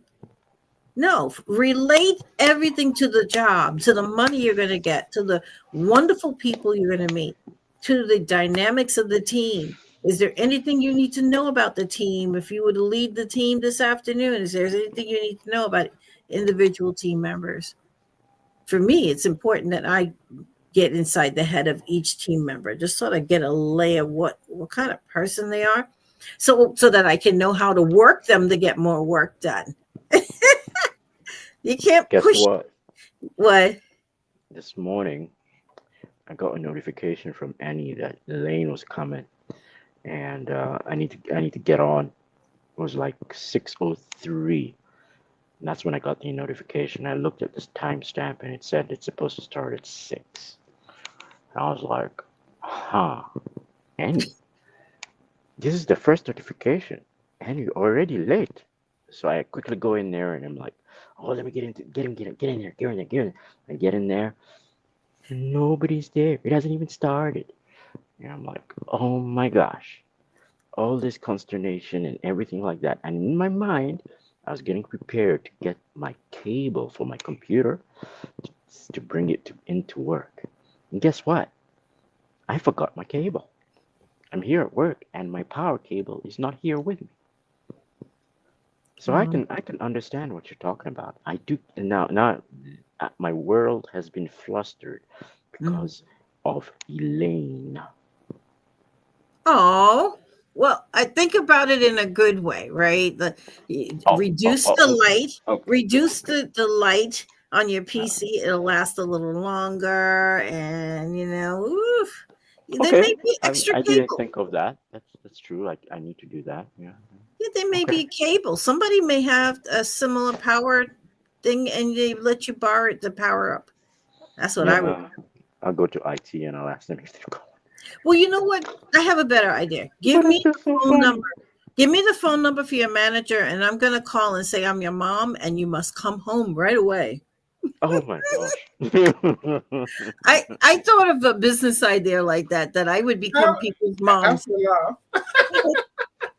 No, relate everything to the job, to the money you're going to get, to the wonderful people you're going to meet, to the dynamics of the team. Is there anything you need to know about the team? If you were to lead the team this afternoon, is there anything you need to know about individual team members? For me, it's important that I get inside the head of each team member, just sort of get a lay of what kind of person they are, so that I can know how to work them to get more work done. You can't push. Guess What? This morning, I got a notification from Annie that Elaine was coming, and I need to get on. It was like 6:03, and that's when I got the notification. I looked at this timestamp, and it said it's supposed to start at 6. And I was like, Annie, this is the first notification, and you're already late. So I quickly go in there, and I'm like, let me get in there. I get in there, and nobody's there. It hasn't even started. And I'm like, oh my gosh, all this consternation and everything like that. And in my mind, I was getting prepared to get my cable for my computer to bring it into work. And guess what? I forgot my cable. I'm here at work, and my power cable is not here with me. So I can understand what you're talking about. I do now. My world has been flustered because of Elaine. Oh, well, I think about it in a good way, right? Reduce the light on your PC. It'll last a little longer, and there may be extra I cable. didn't think of that. That's true. I need to do that. Yeah. Yeah, there may be a cable. Somebody may have a similar power thing, and they let you borrow it to power up. That's what I would. I'll go to IT and I'll ask them if they're going. Well, you know what? I have a better idea. Give me the phone number. Give me the phone number for your manager, and I'm going to call and say I'm your mom, and you must come home right away. Oh my gosh. I thought of a business idea like that I would become people's moms.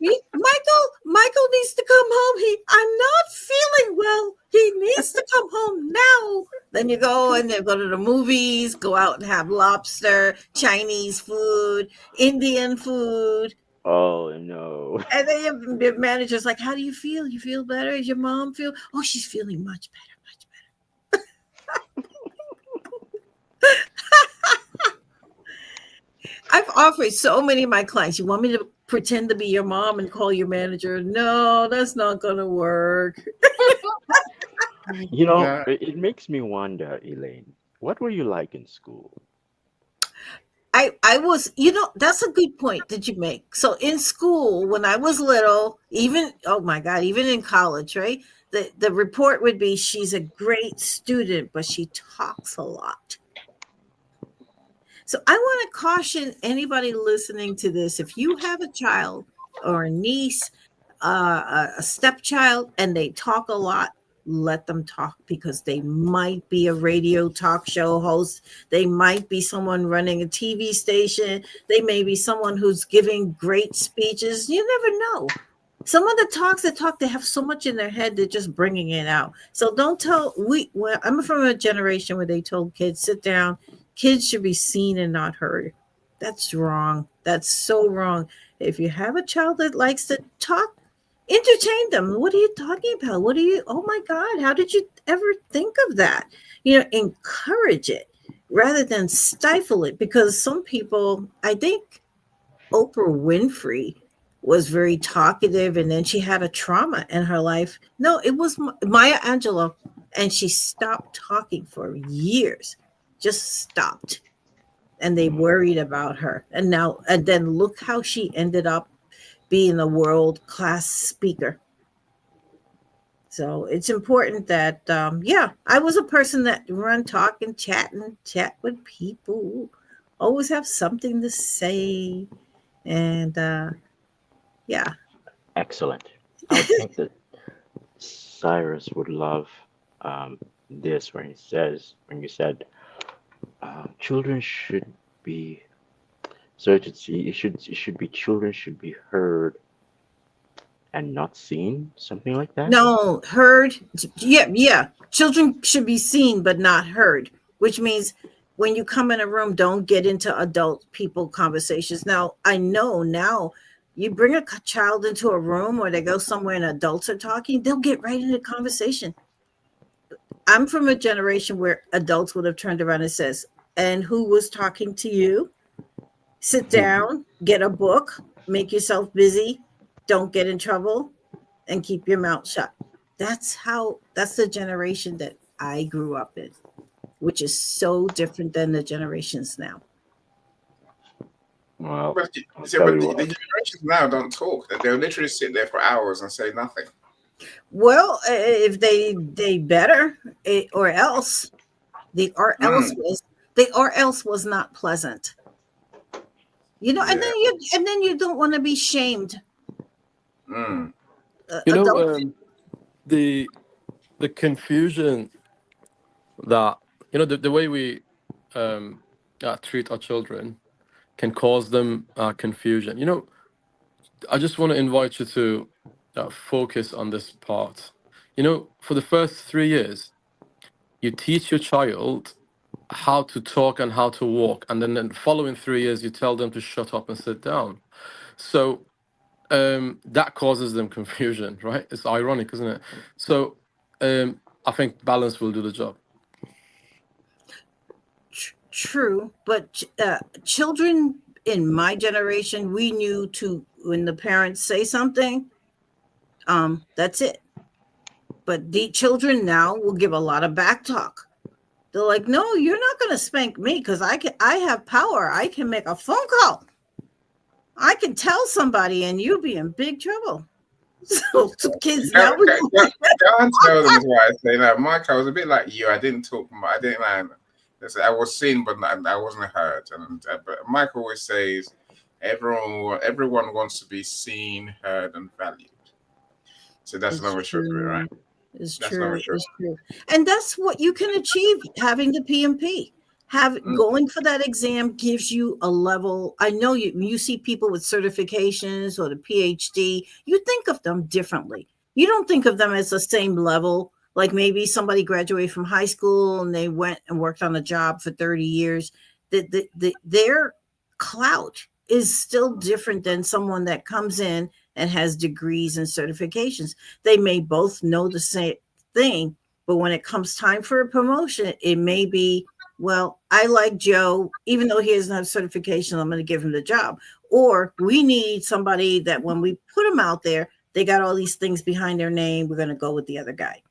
Michael needs to come home. I'm not feeling well. He needs to come home now. Then you go and then go to the movies, go out and have lobster, Chinese food, Indian food. Oh no. And then your manager's like, how do you feel? You feel better? Does your mom feel? Oh, she's feeling much better, much better. I've offered so many of my clients, you want me to pretend to be your mom and call your manager? No, that's not going to work. You know, Yeah. it makes me wonder, Elaine, what were you like in school? I was, that's a good point that you make. So in school, when I was little, even, oh my God, even in college, right? The report would be, she's a great student, but she talks a lot. So I want to caution anybody listening to this. If you have a child or a niece, a stepchild, and they talk a lot, let them talk, because they might be a radio talk show host. They might be someone running a TV station. They may be someone who's giving great speeches. You never know. Some of the talks they have so much in their head, they're just bringing it out. So don't tell, I'm from a generation where they told kids, sit down. Kids should be seen and not heard. That's wrong. That's so wrong. If you have a child that likes to talk, entertain them. What are you talking about? Oh my God, how did you ever think of that? Encourage it rather than stifle it, because some people, I think Oprah Winfrey was very talkative and then she had a trauma in her life. No, it was Maya Angelou, and she stopped talking for years. Just stopped. And they worried about her. And then look how she ended up being a world-class speaker. So it's important that, I was a person that run, talk, and chat with people. Always have something to say. And, yeah. Excellent. I would think that Cyrus would love this when you said children should be, so it should be children should be heard and not seen, something like that. No, heard. Yeah. Children should be seen but not heard, which means when you come in a room, don't get into adult people conversations. Now, I know now you bring a child into a room or they go somewhere and adults are talking, they'll get right into conversation. I'm from a generation where adults would have turned around and says, and who was talking to you? Sit down, get a book, make yourself busy, don't get in trouble, and keep your mouth shut. That's the generation that I grew up in, which is so different than the generations now. Well, But the generations now don't talk. They'll literally sit there for hours and say nothing. Well, if they better, or else the or else was not pleasant. And then you don't want to be shamed. The confusion that the way we treat our children can cause them confusion. I just want to invite you to focus on this part. For the first 3 years, you teach your child how to talk and how to walk, and then the following 3 years, you tell them to shut up and sit down. So that causes them confusion, right? It's ironic, isn't it? So I think balance will do the job. True, but children in my generation, we knew when the parents say something, that's it. But the children now will give a lot of back talk. They're like, no, you're not going to spank me because I have power. I can make a phone call. I can tell somebody and you'll be in big trouble. So kids now. Don't tell them why I say that. Mike, I was a bit like you. I didn't talk. I was seen, but I wasn't heard. But Mike always says, everyone wants to be seen, heard, and valued. So that's another short of it, right? It's true. It's true. And that's what you can achieve having the PMP. Going for that exam gives you a level. I know you see people with certifications or the PhD, you think of them differently. You don't think of them as the same level. Like maybe somebody graduated from high school and they went and worked on a job for 30 years. Their clout is still different than someone that comes in and has degrees and certifications. They may both know the same thing, but when it comes time for a promotion, it may be, well, I like Joe, even though he doesn't have certification, I'm going to give him the job. Or we need somebody that when we put them out there, they got all these things behind their name. We're going to go with the other guy.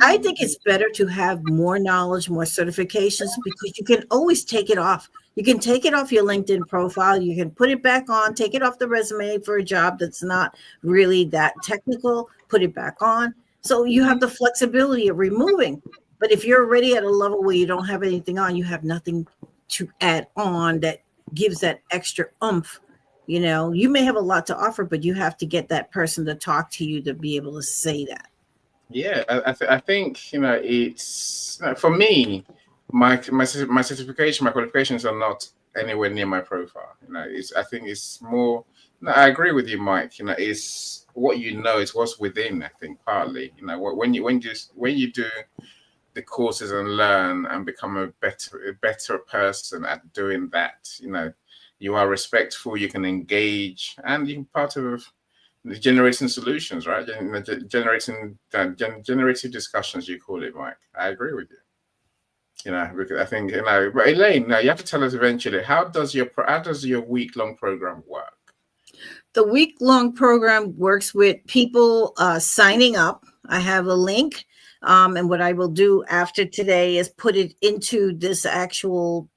I think it's better to have more knowledge, more certifications, because you can always take it off. You can take it off your LinkedIn profile. You can put it back on, take it off the resume for a job that's not really that technical, put it back on. So you have the flexibility of removing. But if you're already at a level where you don't have anything on, you have nothing to add on that gives that extra oomph. You know, you may have a lot to offer, but you have to get that person to talk to you to be able to say that. Yeah, I think, you know, it's for me, my certification, my qualifications are not anywhere near my profile. You know, I think it's more. No, I agree with you, Mike. You know, it's what you know, it's what's within. I think partly, you know, when you do the courses and learn and become a better person at doing that, you know, you are respectful, you can engage, and you're part of generating solutions, right? Generating generative discussions, you call it, Mike. I agree with you. You know, because I think, you know, but Elaine, now you have to tell us eventually, how does your week-long program work? The week-long program works with people signing up. I have a link, and what I will do after today is put it into this actual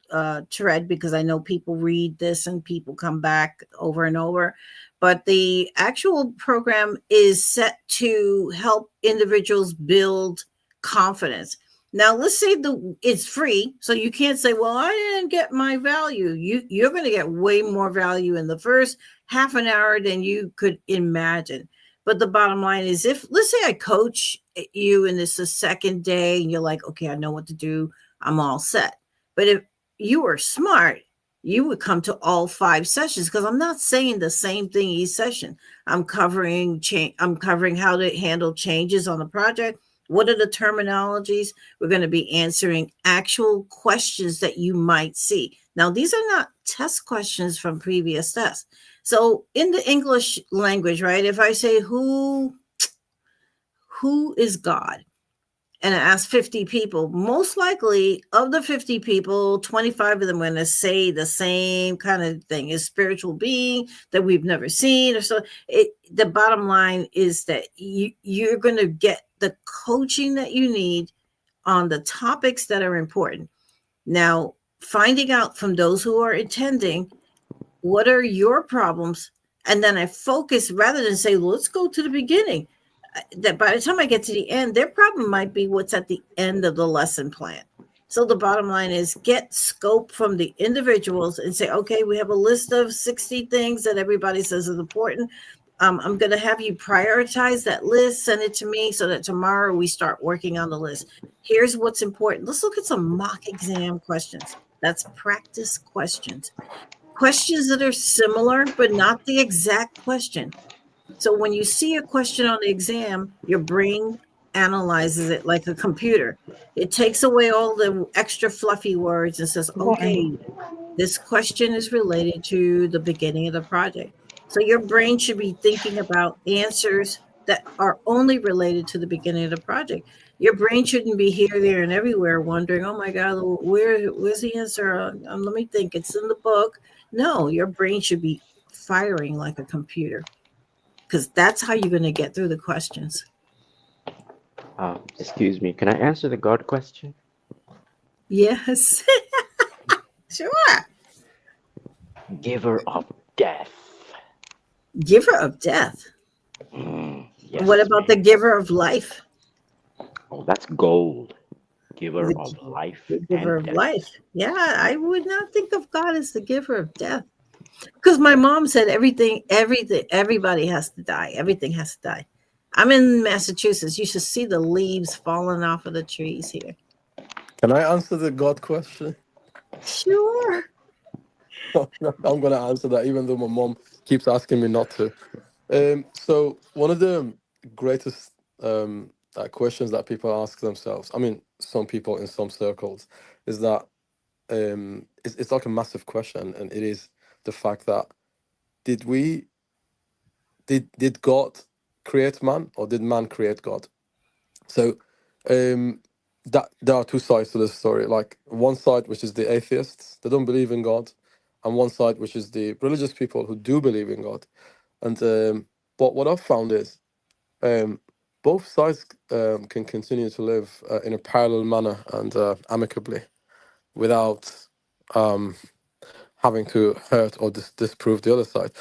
thread, because I know people read this and people come back over and over. But the actual program is set to help individuals build confidence. Now, let's say it's free, so you can't say, well, I didn't get my value. You're going to get way more value in the first half an hour than you could imagine. But the bottom line is, if let's say I coach you and this is the second day and you're like, okay, I know what to do, I'm all set. But if you were smart, you would come to all 5 sessions, because I'm not saying the same thing each session. I'm covering how to handle changes on the project. What are the terminologies? We're going to be answering actual questions that you might see. Now, these are not test questions from previous tests. So in the English language, right, if I say who is God? And I ask 50 people, most likely of the 50 people, 25 of them are going to say the same kind of thing, is spiritual being that we've never seen. Or so. The bottom line is that you're going to get the coaching that you need on the topics that are important. Now, finding out from those who are attending, what are your problems? And then I focus, rather than say, let's go to the beginning, that by the time I get to the end, their problem might be what's at the end of the lesson plan. So the bottom line is get scope from the individuals and say, okay, we have a list of 60 things that everybody says is important. I'm going to have you prioritize that list, send it to me so that tomorrow we start working on the list. Here's what's important. Let's look at some mock exam questions. That's practice questions. Questions that are similar, but not the exact question. So when you see a question on the exam, your brain analyzes it like a computer. It takes away all the extra fluffy words and says, okay, this question is related to the beginning of the project. So your brain should be thinking about answers that are only related to the beginning of the project. Your brain shouldn't be here, there, and everywhere wondering, oh my God, where's the answer? Let me think, it's in the book. No, your brain should be firing like a computer, because that's how you're going to get through the questions. Excuse me, can I answer the God question? Yes. Sure. Giver of death. Giver of death. Yes, what about the giver of life? Oh, that's gold. Giver of life. The giver of death. life. Yeah, I would not think of God as the giver of death. Because my mom said everybody has to die. Everything has to die. I'm in Massachusetts. You should see the leaves falling off of the trees here. Can I answer the God question? Sure. I'm gonna answer that, even though my mom keeps asking me not to. So one of the greatest questions that people ask themselves, I mean, some people in some circles, is that it's like a massive question, and it is the fact that did we did God create man, or did man create God? So that there are two sides to this story. Like one side, which is the atheists, they don't believe in God, and one side, which is the religious people who do believe in God. And but what I've found is um, both sides can continue to live in a parallel manner and amicably without um, having to hurt or disprove the other side.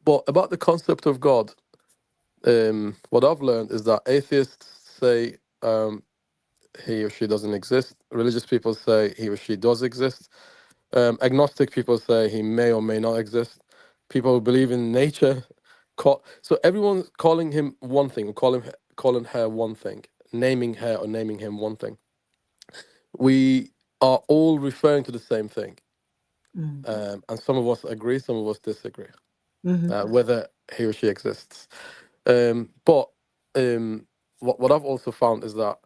But about the concept of God, what I've learned is that atheists say he or she doesn't exist. Religious people say he or she does exist. Agnostic people say he may or may not exist. People who believe in nature so everyone's calling him one thing, or calling her one thing, naming her or naming him one thing. We are all referring to the same thing, and some of us agree, some of us disagree, whether he or she exists. But what I've also found is that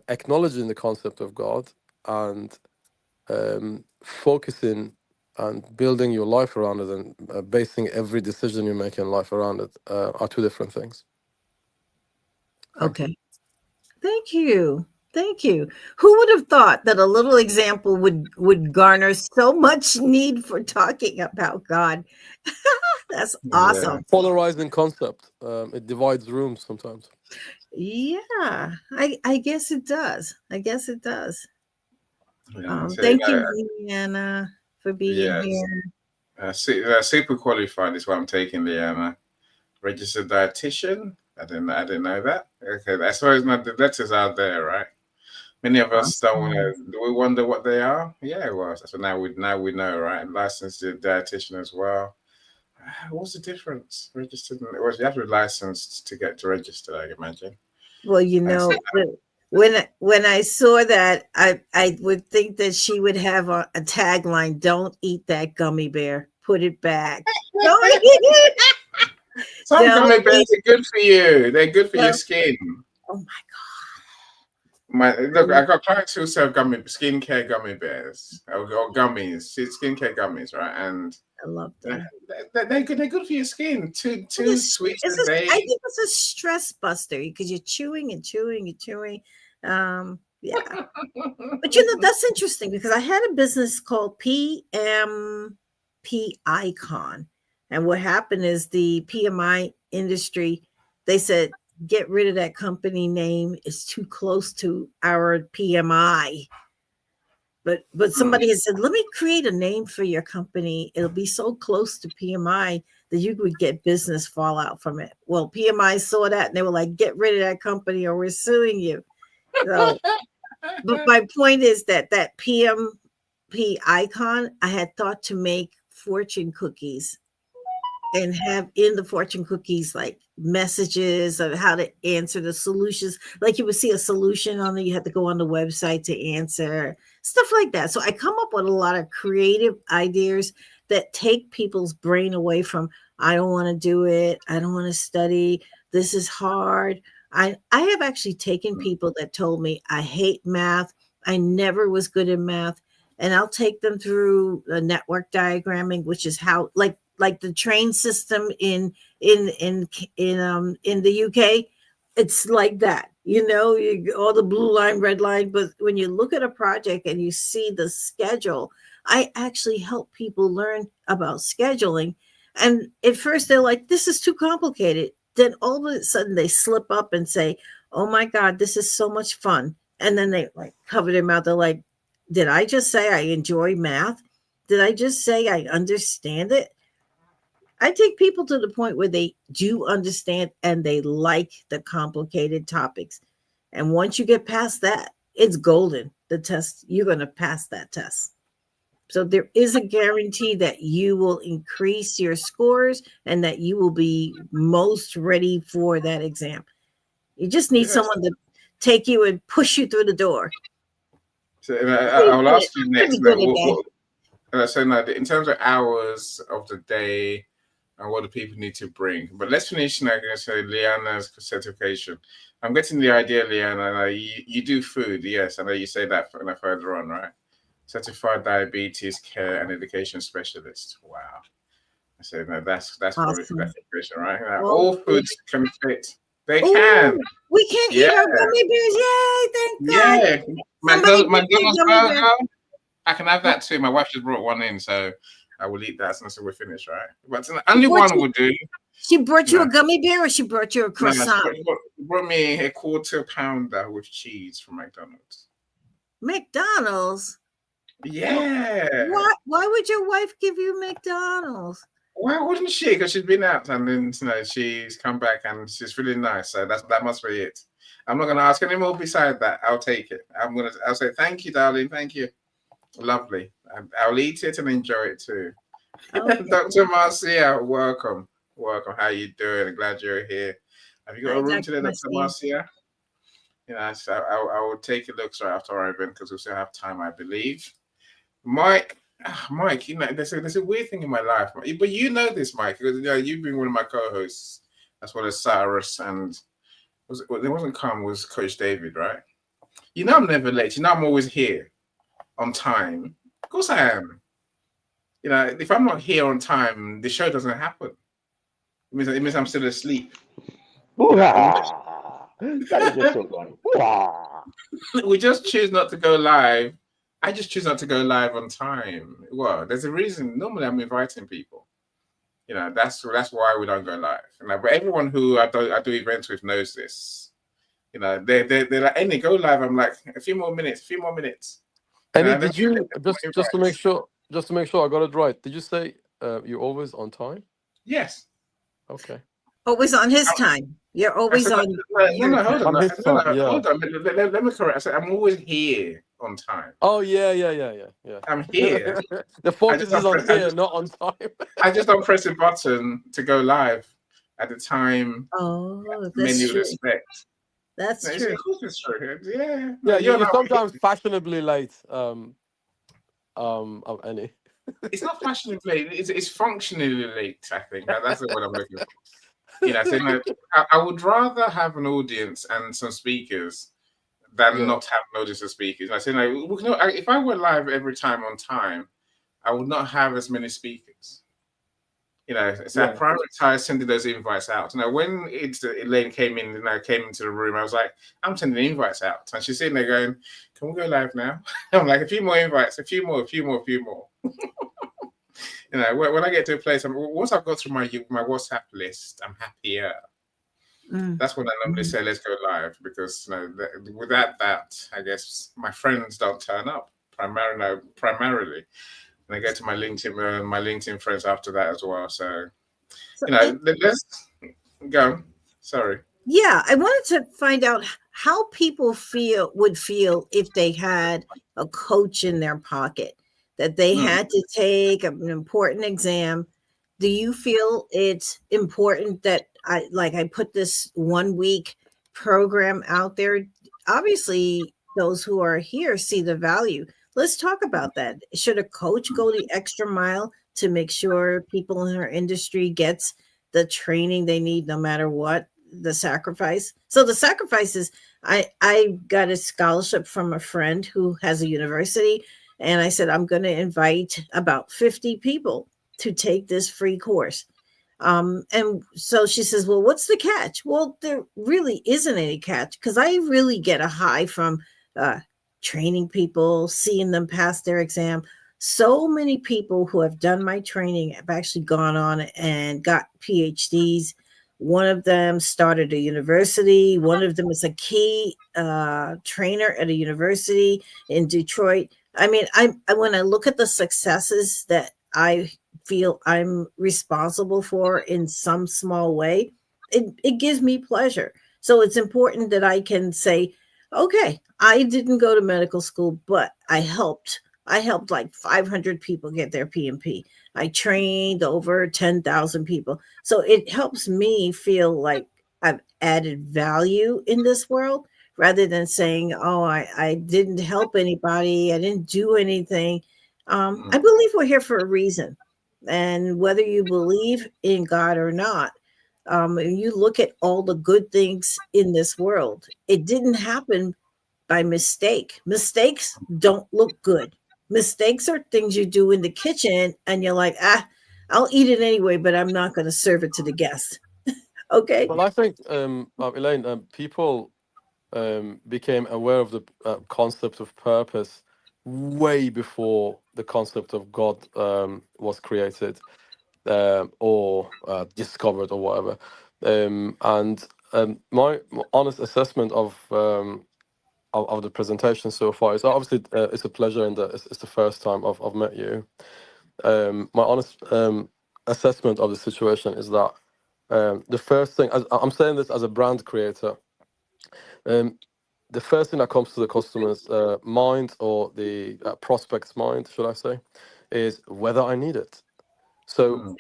acknowledging the concept of God and focusing and building your life around it and basing every decision you make in life around it are two different things. Okay. Thank you. Thank you. Who would have thought that a little example would garner so much need for talking about God? That's awesome. Polarizing concept. It divides rooms sometimes. Yeah, I guess it does. I guess it does. So, Thank you, Leanna, for being yes. here. Super qualified is what I'm taking, Leanna. Registered dietitian. I didn't know that. Okay, I suppose not. The letters out there, right? Many of us don't want to. Do we wonder what they are? Yeah, well, so now we know, right? Licensed dietitian as well. What's the difference? Registered? Well, you have to be licensed to get to register, I imagine. Well, you know, when I saw that, I would think that she would have a tagline: "Don't eat that gummy bear. Put it back." Don't eat it. Some gummy bears are good for you. They're good for your skin. Oh my Look, I got clients who sell skincare gummy bears or gummies, skincare gummies, right? And I love them. They're good for your skin. Two sweets a day. I think it's a stress buster because you're chewing and chewing and chewing. Yeah, but you know that's interesting because I had a business called PMP Icon, and what happened is the PMI industry, they said, get rid of that company name. It's too close to our PMI. But somebody has said, let me create a name for your company. It'll be so close to PMI that you would get business fallout from it. Well, PMI saw that and they were like, get rid of that company or we're suing you. So, but my point is that PMP Icon, I had thought to make fortune cookies and have in the fortune cookies like messages of how to answer the solutions. Like you would see a solution on it, you have to go on the website to answer, stuff like that. So I come up with a lot of creative ideas that take people's brain away from, I don't want to do it, I don't want to study, this is hard. I have actually taken people that told me, I hate math, I never was good in math, and I'll take them through the network diagramming, which is how like the train system in the UK, it's like that. You know, all the blue line, red line. But when you look at a project and you see the schedule, I actually help people learn about scheduling. And at first they're like, this is too complicated. Then all of a sudden they slip up and say, oh my God, this is so much fun. And then they like cover their mouth. They're like, did I just say I enjoy math? Did I just say I understand it? I take people to the point where they do understand and they like the complicated topics. And once you get past that, it's golden. The test, you're going to pass that test. So there is a guarantee that you will increase your scores and that you will be most ready for that exam. You just need someone take you and push you through the door. So I'll ask you next. So now, in terms of hours of the day and what do people need to bring, but let's finish now. I'm going to say Leanna's certification. I'm getting the idea, Leanna. You do food, yes. I know you say that further on, right? Certified diabetes care and education specialist. Wow. I said no. That's probably certification, right? Now, all foods can fit. They can. We can't eat our gummy bears. Yay! Thank God. Yeah. McDonald's burger. I can have that too. My wife just brought one in, so I will eat that as soon as we're finished, right? But only one will do. She brought you a gummy bear, or she brought you a croissant? She brought me a quarter pounder with cheese from McDonald's. McDonald's? Yeah. Why would your wife give you McDonald's? Why wouldn't she? Because she's been out and then she's come back and she's really nice. So that must be it. I'm not gonna ask any more beside that. I'll take it. I'll say thank you, darling. Thank you. Lovely. I'll eat it and enjoy it too. Okay. Dr. Marcia, welcome. How you doing? Glad you're here. Have you got a room today, Dr. Marcia? So I will take a look right after our event because we still have time, I believe. Mike, there's a weird thing in my life, but you know this, Mike, because you've been one of my co-hosts as well as Cyrus, and it wasn't Calm, was Coach David, right? I'm never late. I'm always here on time. Of course I am. If I'm not here on time, the show doesn't happen. It means I'm still asleep. That is just so funny. We just choose not to go live. I just choose not to go live on time. Well, there's a reason. Normally, I'm inviting people. That's why we don't go live. But everyone who I do events with knows this. They're like, Andy, go live. I'm like, a few more minutes. Andy, did you just to make sure I got it right? Did you say you're always on time? Yes. Okay. Always on his time. You're always on. No, hold on. Hold on. Let me correct. I said I'm always here on time. Oh yeah. I'm here. The focus is on here, not on time. I just don't press a button to go live at the time. Oh, that's many true. Respect. That's true. Of course it's true. Yeah. Yeah, you're sometimes fashionably late. Any. It's not fashionably late. It's functionally late. I think that's what I'm looking for. I would rather have an audience and some speakers than not have an audience of speakers. I say, if I went live every time on time, I would not have as many speakers. I prioritize sending those invites out. When Elaine came into the room, I was like, I'm sending invites out. And she's sitting there going, can we go live now? I'm like, a few more invites, a few more. When I get to a place, once I've got through my WhatsApp list, I'm happier. That's when I normally say, let's go live, because without that, I guess my friends don't turn up primarily. And I go to my LinkedIn friends after that as well. So let's go. Sorry. Yeah, I wanted to find out how people would feel if they had a coach in their pocket, that they had to take an important exam. Do you feel it's important that I put this 1 week program out there? Obviously, those who are here see the value. Let's talk about that. Should a coach go the extra mile to make sure people in our industry gets the training they need, no matter what the sacrifice? So the sacrifice is, I got a scholarship from a friend who has a university, and I said, I'm going to invite about 50 people to take this free course. And so she says, well, what's the catch? Well, there really isn't any catch, because I really get a high from training people, seeing them pass their exam. So many people who have done my training have actually gone on and got PhDs. One of them started a university. One of them is a key trainer at a university in Detroit. I mean, when I look at the successes that I feel I'm responsible for in some small way, it gives me pleasure. So it's important that I can say, okay, I didn't go to medical school, but I helped like 500 people get their PMP. I trained over 10,000 people. So it helps me feel like I've added value in this world, rather than saying, oh, I didn't help anybody, I didn't do anything. I believe we're here for a reason. And whether you believe in God or not, and you look at all the good things in this world, it didn't happen by mistake. Mistakes don't look good. Mistakes are things you do in the kitchen and you're like, I'll eat it anyway, but I'm not going to serve it to the guests. Okay. Well, I think, Elaine, people became aware of the concept of purpose way before the concept of God was created, or discovered or whatever. And my honest assessment of the presentation so far is obviously it's a pleasure, and it's the first time I've met you. My honest assessment of the situation is that the first thing, I'm saying this as a brand creator, the first thing that comes to the customer's mind, or the prospect's mind, should I say, is whether I need it. So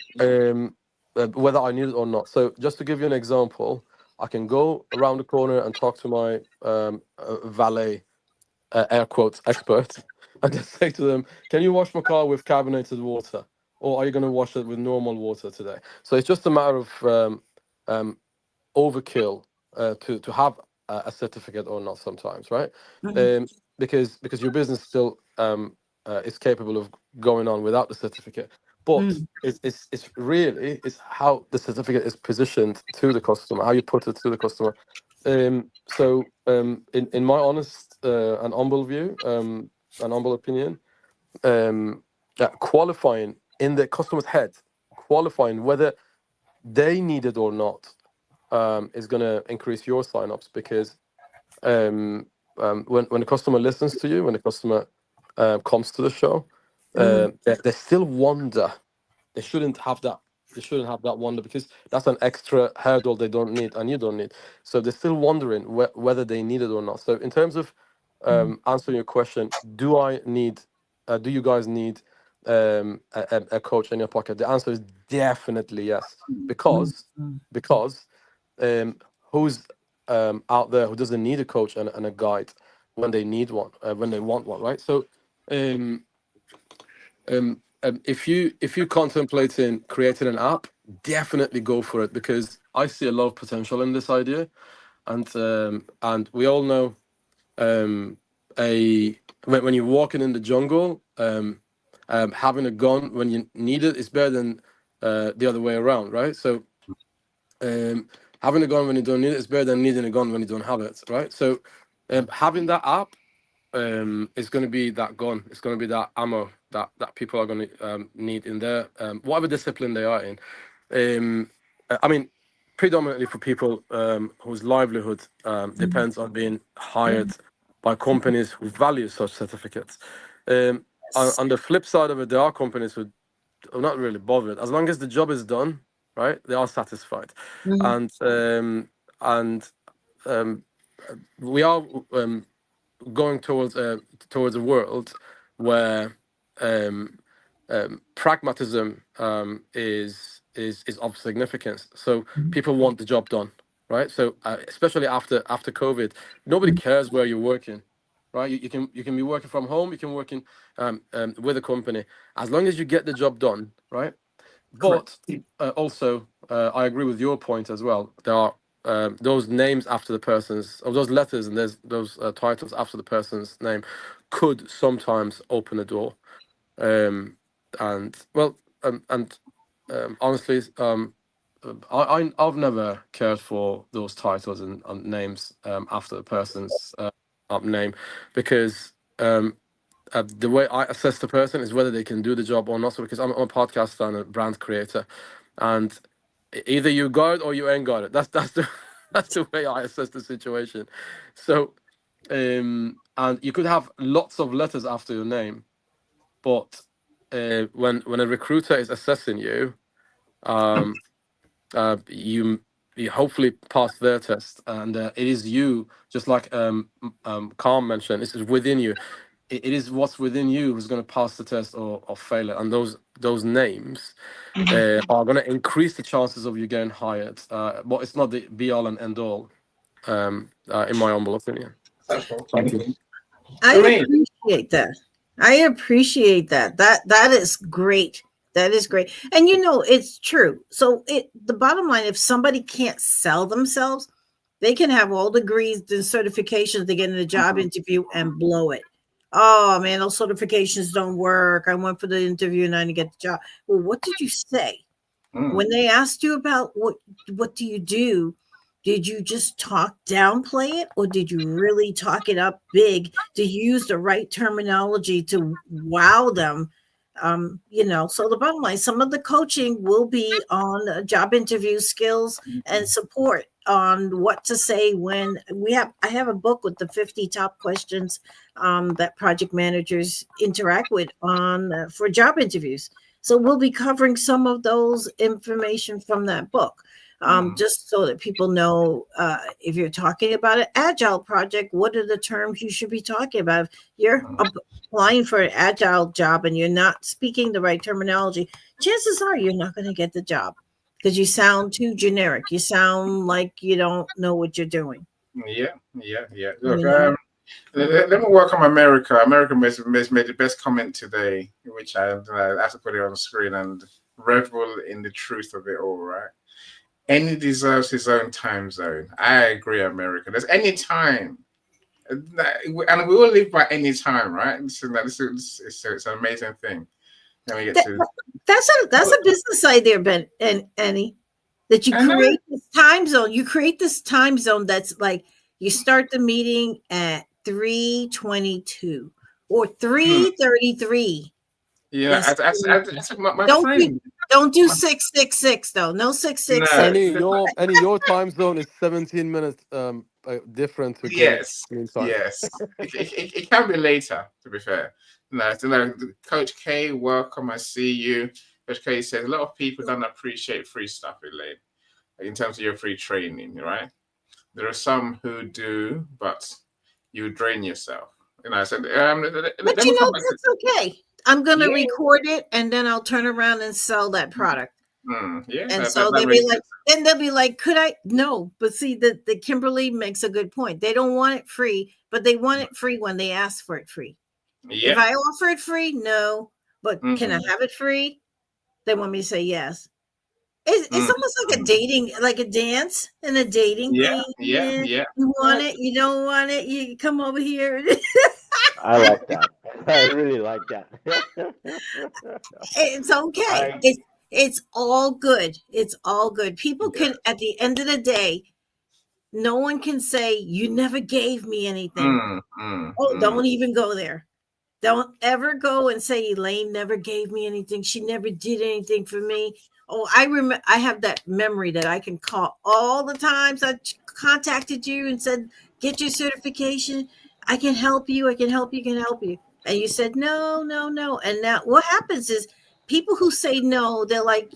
whether I need it or not. So just to give you an example, I can go around the corner and talk to my valet, air quotes, expert, and just say to them, can you wash my car with carbonated water? Or are you going to wash it with normal water today? So it's just a matter of overkill to have a certificate or not sometimes, right? Because your business still is capable of going on without the certificate. But it's really how the certificate is positioned to the customer, how you put it to the customer. So in my honest and humble view, and humble opinion, qualifying in the customer's head, qualifying whether they need it or not, is going to increase your signups, because when the customer listens to you, when the customer comes to the show, they still wonder. They shouldn't have that. They shouldn't have that wonder, because that's an extra hurdle they don't need and you don't need. So they're still wondering whether they need it or not. So in terms of answering your question, do you guys need a coach in your pocket? The answer is definitely yes, because who's out there who doesn't need a coach and a guide when they need one, when they want one, right? So if you contemplating creating an app, definitely go for it, because I see a lot of potential in this idea, and we all know when you're walking in the jungle, having a gun when you need it is better than the other way around, right? So having a gun when you don't need it is better than needing a gun when you don't have it, right? So having that app is going to be that gun. It's going to be that ammo that people are going to need in their whatever discipline they are in. I mean, predominantly for people whose livelihood depends on being hired by companies who value such certificates. On the flip side of it, there are companies who are not really bothered. As long as the job is done, right, they are satisfied. And we are going towards a world where pragmatism is of significance. So people want the job done, right? So especially after COVID, nobody cares where you're working, right? You can be working from home, you can work in with a company, as long as you get the job done, right? But also, I agree with your point as well. There are those names after the person's, or those letters and there's those titles after the person's name could sometimes open a door. Honestly, I've never cared for those titles and names after the person's name, because the way I assess the person is whether they can do the job or not. So because I'm a podcaster and a brand creator, and either you got it or you ain't got it. That's the way I assess the situation. So and you could have lots of letters after your name, but when a recruiter is assessing you, you hopefully pass their test, and it is you, just like Carm mentioned, this is within you. It is what's within you who's going to pass the test or fail it, and those names are going to increase the chances of you getting hired. But it's not the be all and end all. in my humble opinion. Thank you. I Elaine. appreciate that. I appreciate that. That is great. That is great. And you know, it's true. So the bottom line, if somebody can't sell themselves, they can have all degrees and certifications to get in a job interview and blow it. Oh man, those certifications don't work. I went for the interview and I didn't get the job. Well, what did you say? When they asked you about what do you do, did you just downplay it, or did you really talk it up big to use the right terminology to wow them? You know, so the bottom line, some of the coaching will be on job interview skills and support on what to say when I have a book with the 50 top questions that project managers interact with on for job interviews. So we'll be covering some of those information from that book. Just so that people know if you're talking about an agile project, what are the terms you should be talking about? If you're applying for an agile job and you're not speaking the right terminology, chances are you're not going to get the job because you sound too generic. You sound like you don't know what you're doing. Yeah. Look, let me welcome America. America made the best comment today, which I have to put it on the screen and revel in the truth of it all, right? Any deserves his own time zone. I agree, America. There's any time. And we all live by any time, right? It's an amazing thing. Then we get that's a business idea, Ben and Annie, that you create this time zone. You create this time zone that's like you start the meeting at 3:22 or 3:33. Yeah, my friend. Don't do 666 though. No 666. Any your time zone is 17 minutes different. Yes. It can be later, to be fair. Coach K, welcome. I see you. Coach K says a lot of people don't appreciate free stuff, Elaine, in terms of your free training, right? There are some who do, but you drain yourself. So but you know that's okay. I'm gonna record it and then I'll turn around and sell that product. And so they'll be like, could I? No, but see, the Kimberly makes a good point. They don't want it free, but they want it free when they ask for it free. If I offer it free, no, but can I have it free? They want me to say yes. It's almost like a dating, like a dance and a dating thing. Yeah. You want it? You don't want it? You come over here. I like that. I really like that. It's okay. It's all good. It's all good. People can, at the end of the day, no one can say you never gave me anything. Don't even go there. Don't ever go and say Elaine never gave me anything. She never did anything for me. Oh, I remember. I have that memory that I can call all the times I contacted you and said, "Get your certification. I can help you. I can help you. Can help you." And you said no. And now what happens is people who say no, they're like,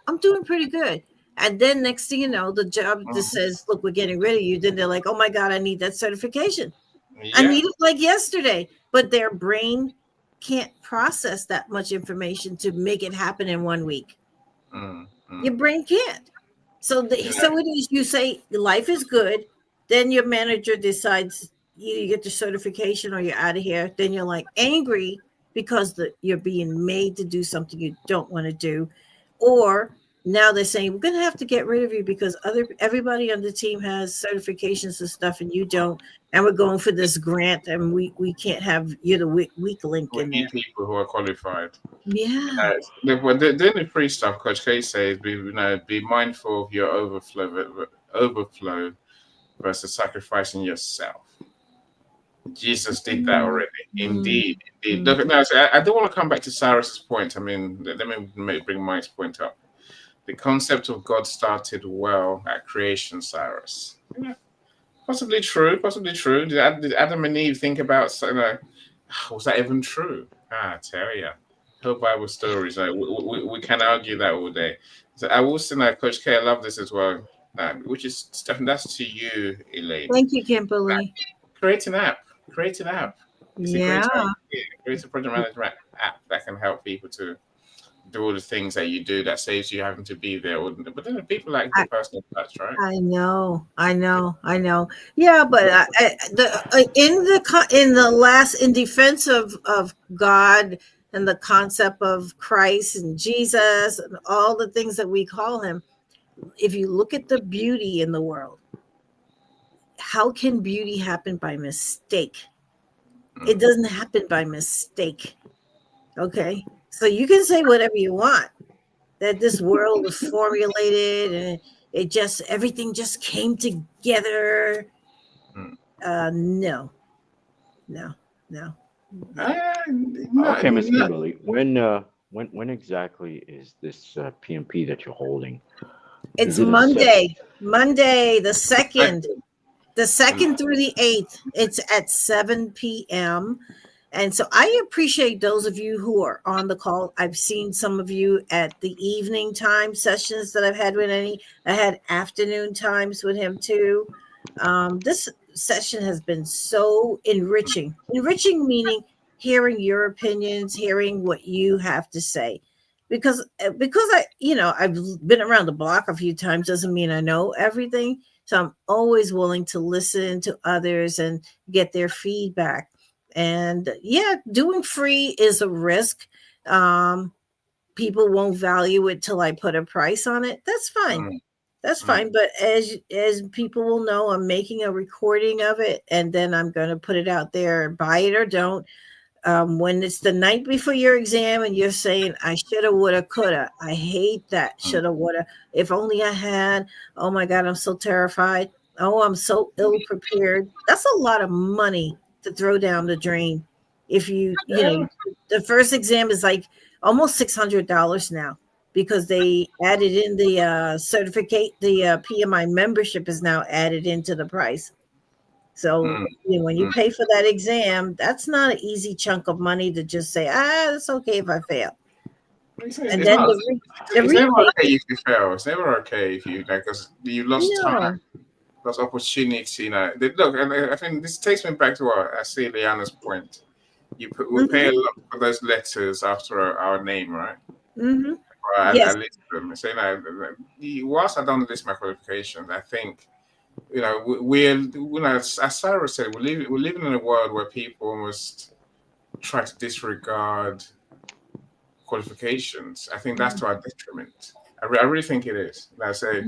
I'm doing pretty good. And then next thing you know, the job just says, "Look, we're getting rid of you." Then they're like, "Oh my God, I need that certification. I need it like yesterday." But their brain can't process that much information to make it happen in 1 week. Your brain can't. So it is. You say life is good. Then your manager decides you get the certification or you're out of here. Then you're like angry because you're being made to do something you don't want to do. Or now they're saying, we're going to have to get rid of you because everybody on the team has certifications and stuff and you don't. And we're going for this grant and we can't have, you're the weak link in there. People who are qualified. Yeah. When doing the free stuff, Coach K says, be mindful of your overflow versus sacrificing yourself. Jesus did that already. Indeed. Look, no, I don't want to come back to Cyrus's point. I mean, let me bring Mike's point up. The concept of God started well at creation, Cyrus. Yeah, possibly true. Did Adam and Eve think about, was that even true? I tell you. Whole Bible stories. We can argue that all day. So I will say, Coach K, I love this as well. Which is stuff that's to you, Elaine. Thank you, Kimberly. Create an app. Create a project management app that can help people to do all the things that you do that saves you having to be there. But then people like the personal touch, right? I know. Yeah, but in the last, in defense of God and the concept of Christ and Jesus and all the things that we call him, if you look at the beauty in the world, how can beauty happen by mistake? It doesn't happen by mistake. Okay, so you can say whatever you want, that this world was formulated and everything just came together. No. Okay, Miss Kimberly, when exactly is this PMP that you're holding? It's Is it a Monday, the 2nd through the 8th. It's at 7 p.m. And so I appreciate those of you who are on the call. I've seen some of you at the evening time sessions that I've had with I had afternoon times with him too. This session has been so enriching. Enriching meaning hearing your opinions, hearing what you have to say. Because I, I've been around the block a few times doesn't mean I know everything. So I'm always willing to listen to others and get their feedback. And yeah, doing free is a risk. People won't value it till I put a price on it. That's fine. That's fine. But as people will know, I'm making a recording of it, and then I'm going to put it out there. Buy it or don't. When it's the night before your exam and you're saying, I shoulda, woulda, coulda. I hate that shoulda, woulda. If only I had. Oh my God, I'm so terrified. Oh, I'm so ill prepared. That's a lot of money to throw down the drain. If the first exam is like almost $600 now because they added in the certificate. The PMI membership is now added into the price. So when you pay for that exam, that's not an easy chunk of money to just say, it's okay if I fail. It's never okay if you fail. It's never okay if you because you lost time. Those opportunities, look, and I think this takes me back to what I see Liana's point. We pay a lot for those letters after our name, right? Mm-hmm. I list them. So, whilst I don't list my qualifications, I think, as Sarah said, we're living in a world where people almost try to disregard qualifications. I think that's to our detriment. I really think it is. I say,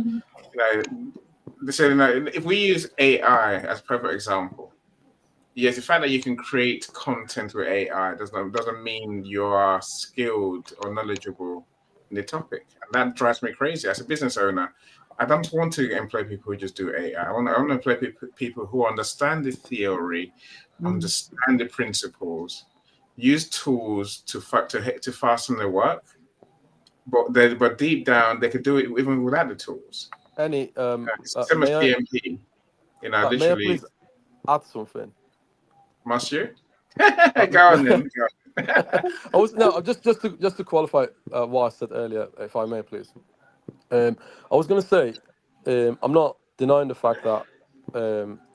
if we use AI as a perfect example, yes, the fact that you can create content with AI doesn't mean you are skilled or knowledgeable in the topic, and that drives me crazy. As a business owner, I don't want to employ people who just do AI. I want to employ people who understand the theory, understand the principles, use tools to fasten their work, but deep down they could do it even without the tools. Same as PMP, may I please add something? Must you? Go on then. Just to qualify what I said earlier, if I may, please. I was going to say, I'm not denying the fact that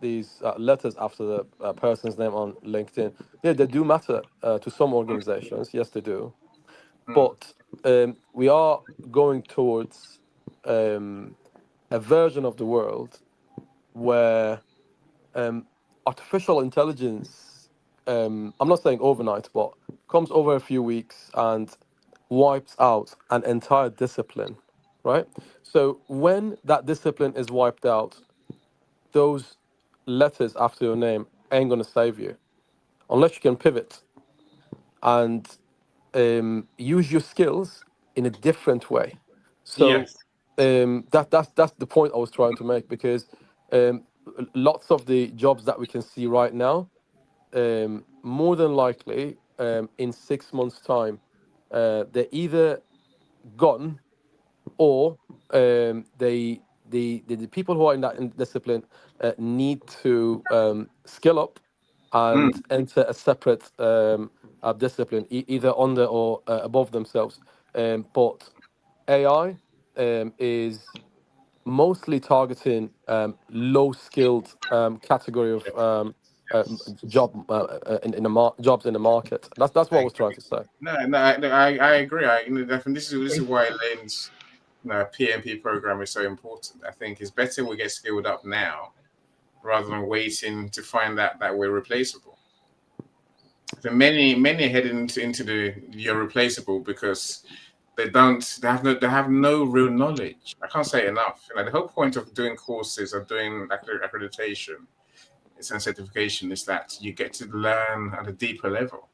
these letters after the person's name on LinkedIn, they do matter to some organizations. Yes, they do. But we are going towards a version of the world where artificial intelligence, I'm not saying overnight, but comes over a few weeks and wipes out an entire discipline, right? So when that discipline is wiped out, those letters after your name ain't going to save you unless you can pivot and use your skills in a different way. So that's the point I was trying to make, because lots of the jobs that we can see right now, more than likely, in 6 months' time, they're either gone or the people who are in that discipline need to skill up and enter a separate discipline, either under or above themselves. But AI is mostly targeting low-skilled category of jobs in the market. That's what I was trying to say. No, I agree. Definitely, this is why Elaine's PMP program is so important. I think it's better we get skilled up now rather than waiting to find out that we're replaceable. So many are heading into you're replaceable because they have no real knowledge. I can't say enough. The whole point of doing courses or doing accreditation and certification is that you get to learn at a deeper level.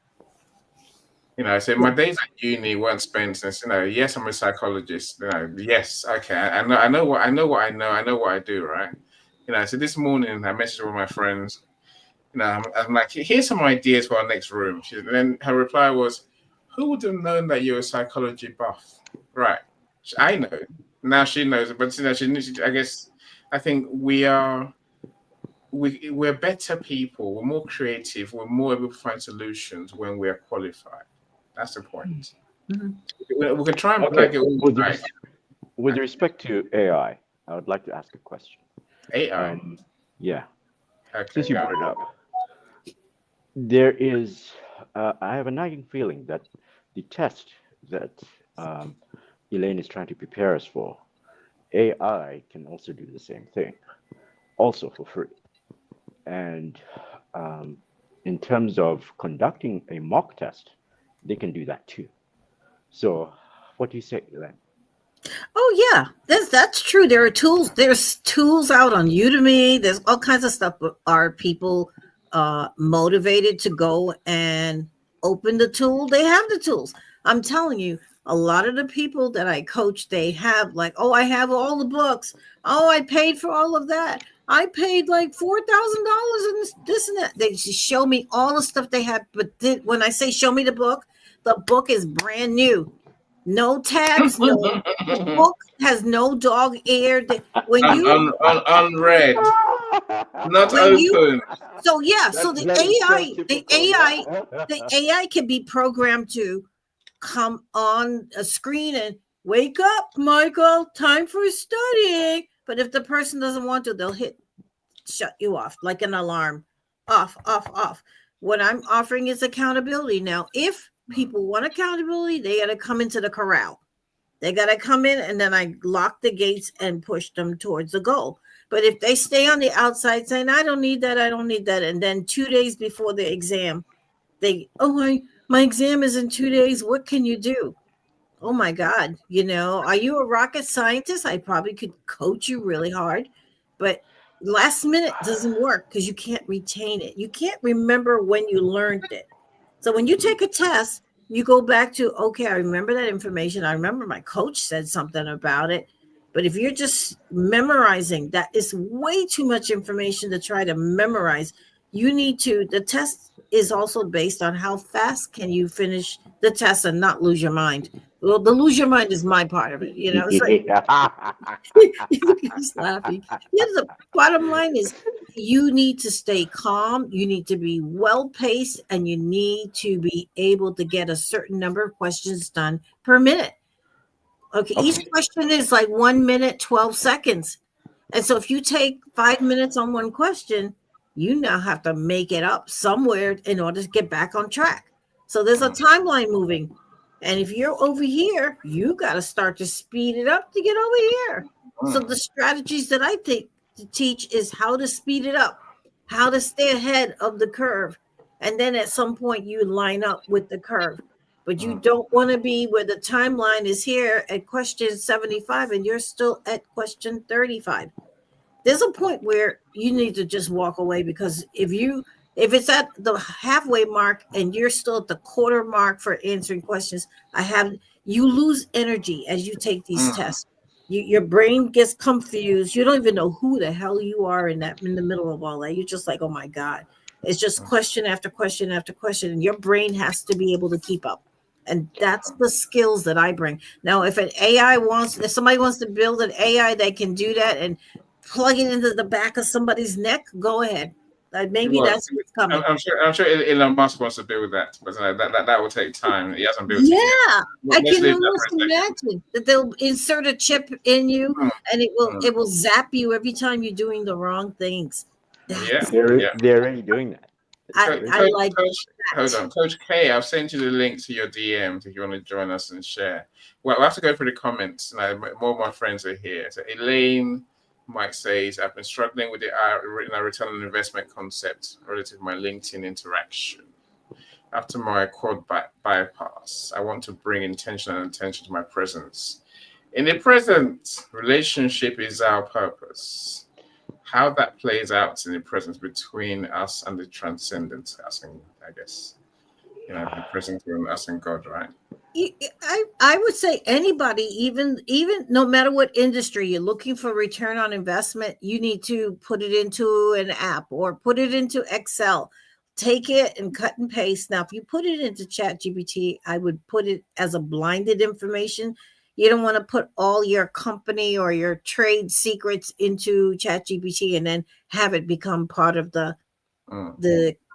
So my days at uni weren't spent as, yes, I'm a psychologist. Yes, okay, I know what I know what I do, right? So this morning I messaged one of my friends. I'm like, here's some ideas for our next room. And then her reply was, who would have known that you're a psychology buff? Right. I know. Now she knows. But I guess I think we're better people. We're more creative. We're more able to find solutions when we're qualified. That's the point. Mm-hmm. We can try and plug it all right. With respect to AI, I would like to ask a question. AI? Yeah. Okay, since you brought it up. There is, I have a nagging feeling that the test that Elaine is trying to prepare us for, AI can also do the same thing, also for free. And in terms of conducting a mock test, they can do that too. So what do you say, Elaine? Oh yeah, that's true. There are tools. There's tools out on Udemy. There's all kinds of stuff. But are people motivated to go and open the tool? They have the tools. I'm telling you, a lot of the people that I coach, they have like, oh, I have all the books. Oh, I paid for all of that. I paid like $4,000 and this and that. They just show me all the stuff they have. But when I say show me the book is brand new. No tags. No, the book has no dog ear. When you unread, not open. So yeah, so the AI can be programmed to come on a screen and wake up, Michael. Time for studying. But if the person doesn't want to, they'll shut you off like an alarm. Off. What I'm offering is accountability. Now, if people want accountability, they got to come into the corral. They got to come in, and then I lock the gates and push them towards the goal. But if they stay on the outside saying, I don't need that, and then 2 days before the exam, my exam is in 2 days, what can you do? Oh my God, are you a rocket scientist? I probably could coach you really hard, but last minute doesn't work because you can't retain it. You can't remember when you learned it. So when you take a test, you go back to, okay, I remember that information. I remember my coach said something about it. But if you're just memorizing, that is way too much information to try to memorize. The test is also based on how fast can you finish the test and not lose your mind. Well, the lose your mind is my part of it, It's like, he's laughing. Yeah, the bottom line is you need to stay calm. You need to be well-paced, and you need to be able to get a certain number of questions done per minute. Okay. Each question is like 1 minute, 12 seconds. And so if you take 5 minutes on one question, you now have to make it up somewhere in order to get back on track. So there's a timeline moving. And if you're over here, you got to start to speed it up to get over here. So the strategies that I think to teach is how to speed it up, how to stay ahead of the curve. And then at some point you line up with the curve. But you don't want to be where the timeline is here at question 75 and you're still at question 35. There's a point where you need to just walk away, because if it's at the halfway mark and you're still at the quarter mark for answering questions, you lose energy as you take these tests. Your brain gets confused. You don't even know who the hell you are in the middle of all that. You're just like, oh my God. It's just question after question after question. And your brain has to be able to keep up. And that's the skills that I bring. Now, if somebody wants to build an AI that can do that and plug it into the back of somebody's neck, go ahead. Maybe that's what's coming. I'm sure Elon Musk wants to build that, but that will take time. He hasn't built it yet. I can almost imagine that they'll insert a chip in you, and it will zap you every time you're doing the wrong things. Yeah, They're already doing that. I like Hold on, Coach K. I'll send you the link to your DMs if you want to join us and share. Well, we'll have to go through the comments. Now, more of my friends are here. So Elaine Mike says, I've been struggling with the return on investment concept relative to my LinkedIn interaction. After my quad bypass, I want to bring intention and attention to my presence. In the present, relationship is our purpose. How that plays out in the presence between us and the transcendent, I guess, the presence between us and God, right? I would say anybody, even no matter what industry you're looking for return on investment, you need to put it into an app or put it into Excel. Take it and cut and paste. Now, if you put it into ChatGPT, I would put it as a blinded information. You don't want to put all your company or your trade secrets into ChatGPT and then have it become part of the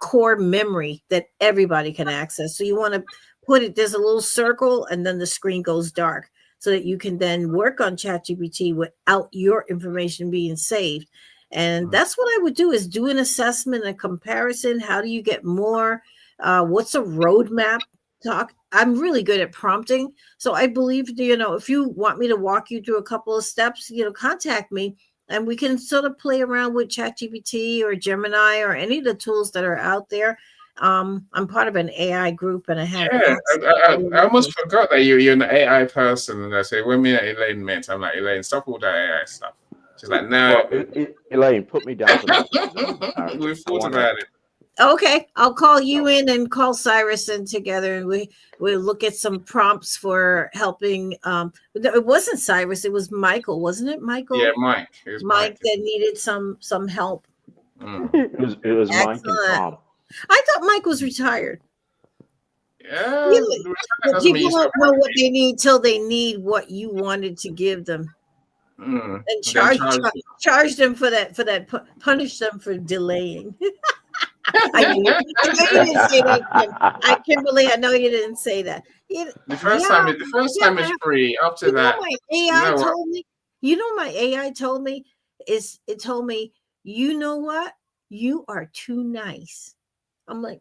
core memory that everybody can access. So you want to put it, there's a little circle and then the screen goes dark so that you can then work on ChatGPT without your information being saved. And that's what I would do, is do an assessment, a comparison. How do you get more? What's a roadmap? I'm really good at prompting. So I believe, if you want me to walk you through a couple of steps, contact me and we can sort of play around with ChatGPT or Gemini or any of the tools that are out there. I'm part of an AI group and I have. Yeah, I almost forgot that you're an AI person. And I say, when me and Elaine met, I'm like, Elaine, stop all that AI stuff. She's like, no. Elaine, put me down for that. We thought about it. Okay, I'll call you in and call Cyrus in together, and we'll look at some prompts for helping. It wasn't Cyrus; it was Michael, wasn't it? Michael. Yeah, Mike. Mike that needed some help. It was Mike and Tom. I thought Mike was retired. Yeah, people don't know what they need till they need what you wanted to give them. And charge them for that, punish them for delaying. I know you didn't say that, Kimberly. I know you didn't say that. The first time is free. After that, my AI told me. My AI told me it told me, you know what? You are too nice. I'm like,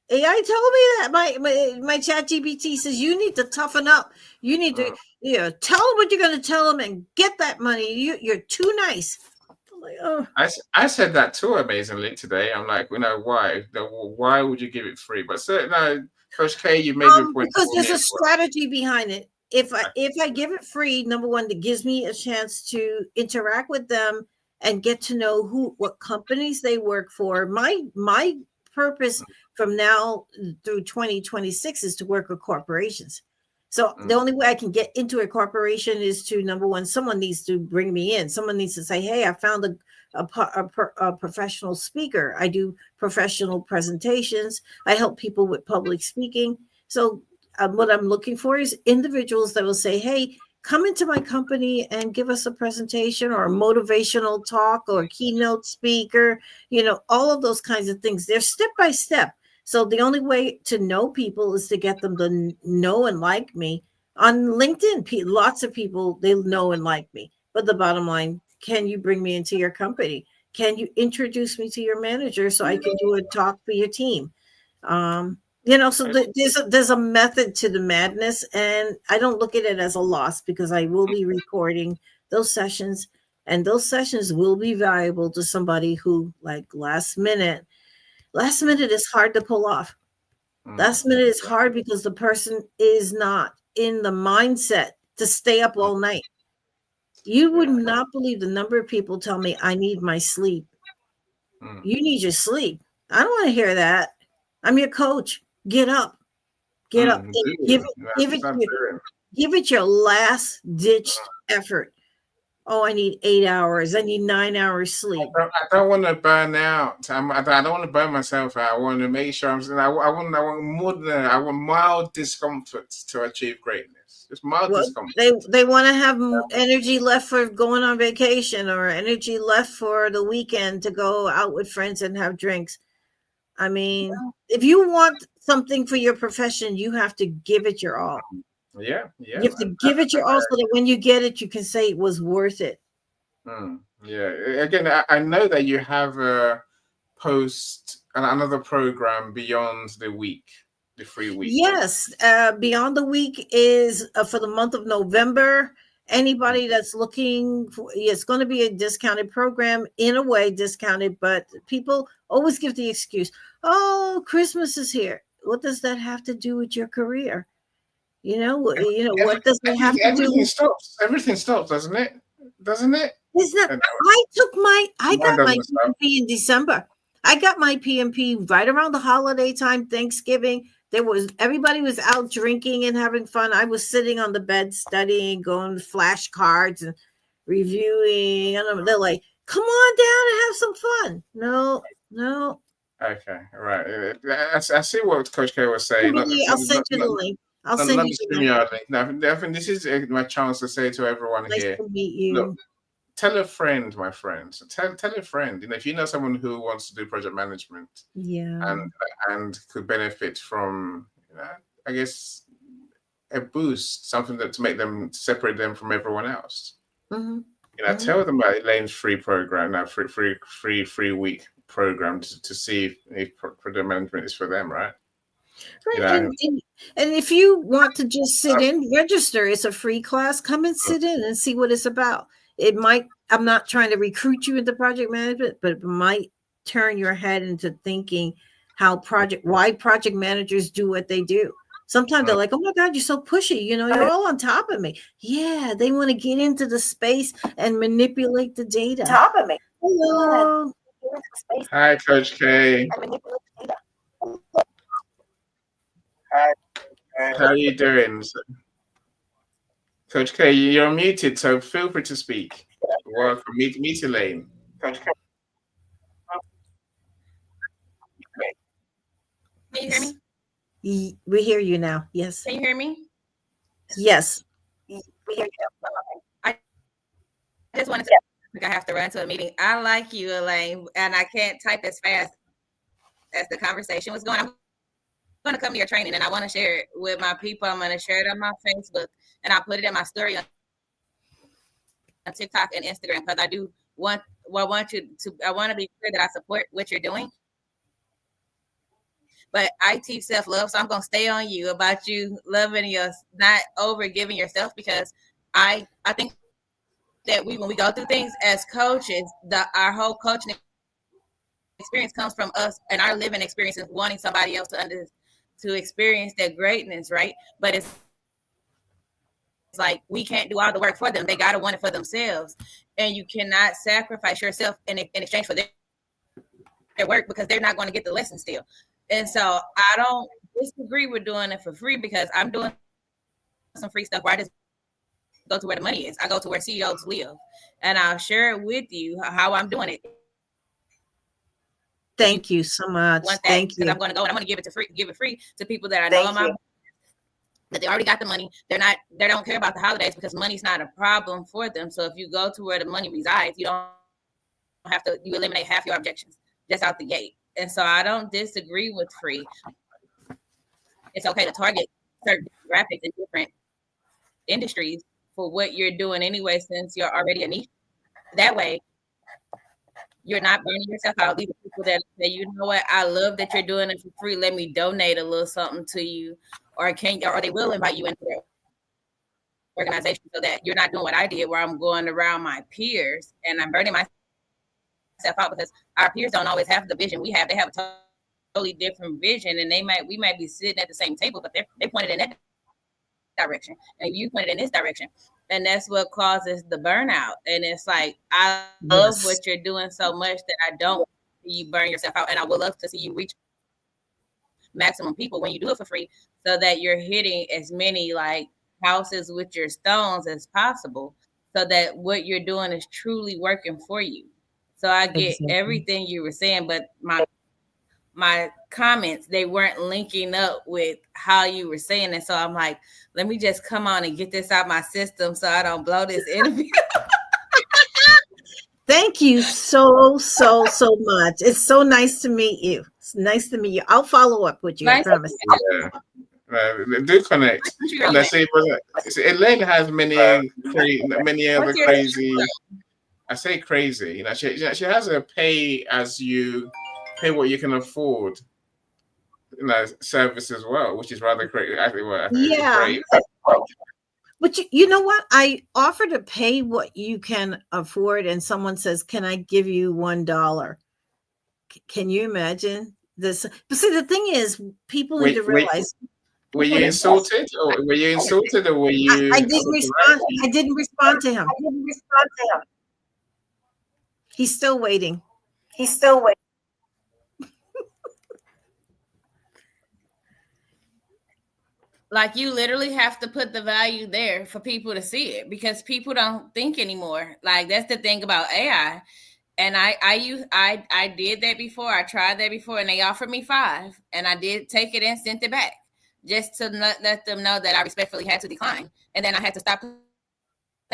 AI told me that. My ChatGPT says you need to toughen up. You need to tell them what you're going to tell them and get that money. You're too nice. I'm like, oh. I said that too amazingly today. I'm like, why? Why would you give it free? But Coach K, you made your point. Because there's a strategy behind it. If I give it free, number one, it gives me a chance to interact with them and get to know what companies they work for. My purpose from now through 2026 is to work with corporations. So the only way I can get into a corporation is to, number one, someone needs to bring me in. Someone needs to say, hey, I found a professional speaker. I do professional presentations. I help people with public speaking. So what I'm looking for is individuals that will say, hey, come into my company and give us a presentation or a motivational talk or a keynote speaker, all of those kinds of things. They're step by step. So the only way to know people is to get them to know and like me. On LinkedIn, lots of people, they know and like me. But the bottom line, can you bring me into your company? Can you introduce me to your manager so I can do a talk for your team? So there's a method to the madness, and I don't look at it as a loss because I will be recording those sessions, and those sessions will be valuable to somebody who, like, last minute is hard to pull off. Last minute is hard because the person is not in the mindset to stay up all night. You would not believe the number of people tell me, I need my sleep. You need your sleep. I don't want to hear that. I'm your coach. Get up. Give it your last ditched effort. Oh, I need 8 hours. I need 9 hours sleep. I don't want to burn out. I don't want to burn myself out. I want to make sure I want more than that. I want mild discomfort to achieve greatness. Just mild discomfort. They want to have energy left for going on vacation or energy left for the weekend to go out with friends and have drinks. I mean, if you want something for your profession, you have to give it your all. Yeah. You have to give it your all so that when you get it, you can say it was worth it. Yeah. Again, I know that you have a post and another program beyond the week, the free week. Yes, Beyond the Week is for the month of November. Anybody that's looking for, it's going to be a discounted program, in a way discounted, but people always give the excuse, oh, Christmas is here. What does that have to do with your career? What does it have to do? Everything stops. Everything stops, doesn't it? Doesn't it? Is that I got my PMP in December. I got my PMP right around the holiday time, Thanksgiving. Everybody was out drinking and having fun. I was sitting on the bed studying, going to flashcards and reviewing. And they're like, come on down and have some fun. No. Okay, all right. I see what Coach K was saying. I'll send you the link. I'll send you the link. Now, I think this is my chance to say to everyone nice here. To meet you. Look, tell a friend, my friend. Tell a friend. If you know someone who wants to do project management, and could benefit from, I guess, a boost, something to make them separate them from everyone else. Mm-hmm. Tell them about Elaine's free program, now free week program to see if project management is for them, right? Right. And if you want to just sit in, register. It's a free class. Come and sit in and see what it's about. I'm not trying to recruit you into project management, but it might turn your head into thinking why project managers do what they do. Sometimes they're like, oh my God, you're so pushy. You're all on top of me. Yeah, they want to get into the space and manipulate the data. Top of me. Hello. Hi, Coach K. Hi. How are you doing? Coach K, you're muted, so feel free to speak. Welcome. Meet Elaine. Coach K. Can you hear me? We hear you now. Yes. Can you hear me? Yes. We hear you. I just wanted to. I have to run to a meeting. I like you, Elaine, and I can't type as fast as the conversation was going. I'm going to come to your training, and I want to share it with my people. I'm going to share it on my Facebook, and I put it in my story on TikTok and Instagram, because I want to be clear that I support what you're doing. But I teach self-love, so I'm going to stay on you about you loving not over giving yourself, because I think that when we go through things as coaches, our whole coaching experience comes from us and our living experiences, wanting somebody else to experience their greatness, right? But it's like we can't do all the work for them. They got to want it for themselves. And you cannot sacrifice yourself in exchange for their work, because they're not going to get the lesson still. And so I don't disagree with doing it for free, because I'm doing some free stuff where I just go to where the money is. I go to where CEOs live, and I'll share it with you how I'm doing it. Thank you so much. Thank you. I'm going to go and I'm going to give it free to people that I know that they already got the money. They don't care about the holidays, because money's not a problem for them. So if you go to where the money resides, you eliminate half your objections just out the gate. And so I don't disagree with free. It's okay to target certain graphics in different industries for what you're doing anyway, since you're already a niche. That way, you're not burning yourself out. These are people that say, you know what, I love that you're doing it for free. Let me donate a little something to you, or they will invite you into their organization, so that you're not doing what I did, where I'm going around my peers and I'm burning myself out, because our peers don't always have the vision we have. They have a totally different vision, and we might be sitting at the same table, but they pointed in that direction, and you pointed in this direction, and that's what causes the burnout. And it's like, I love what you're doing so much that I don't see you burn yourself out, and I would love to see you reach maximum people when you do it for free, so that you're hitting as many like houses with your stones as possible, so that what you're doing is truly working for you. So I get everything you were saying, but my comments, they weren't linking up with how you were saying it. So I'm like, let me just come on and get this out my system so I don't blow this interview. Thank you so much. It's so nice to meet you. It's nice to meet you. I'll follow up with you. I promise. Do connect. Let's see. Elaine has many other crazy I say crazy. You know, she has a pay what you can afford. You know, service as well, which is rather great. I think it's great. But you know what? I offer to pay what you can afford, and someone says, "Can I give you $1?" Can you imagine this? But see, the thing is, people need to realize. Were you insulted, or were you? I didn't respond. I didn't respond to him. He's still waiting. Like, you literally have to put the value there for people to see it, because people don't think anymore. Like, that's the thing about AI. And I did that before. I tried that before, and they offered me $5, and I did take it and sent it back, just to let them know that I respectfully had to decline. And then I had to stop playing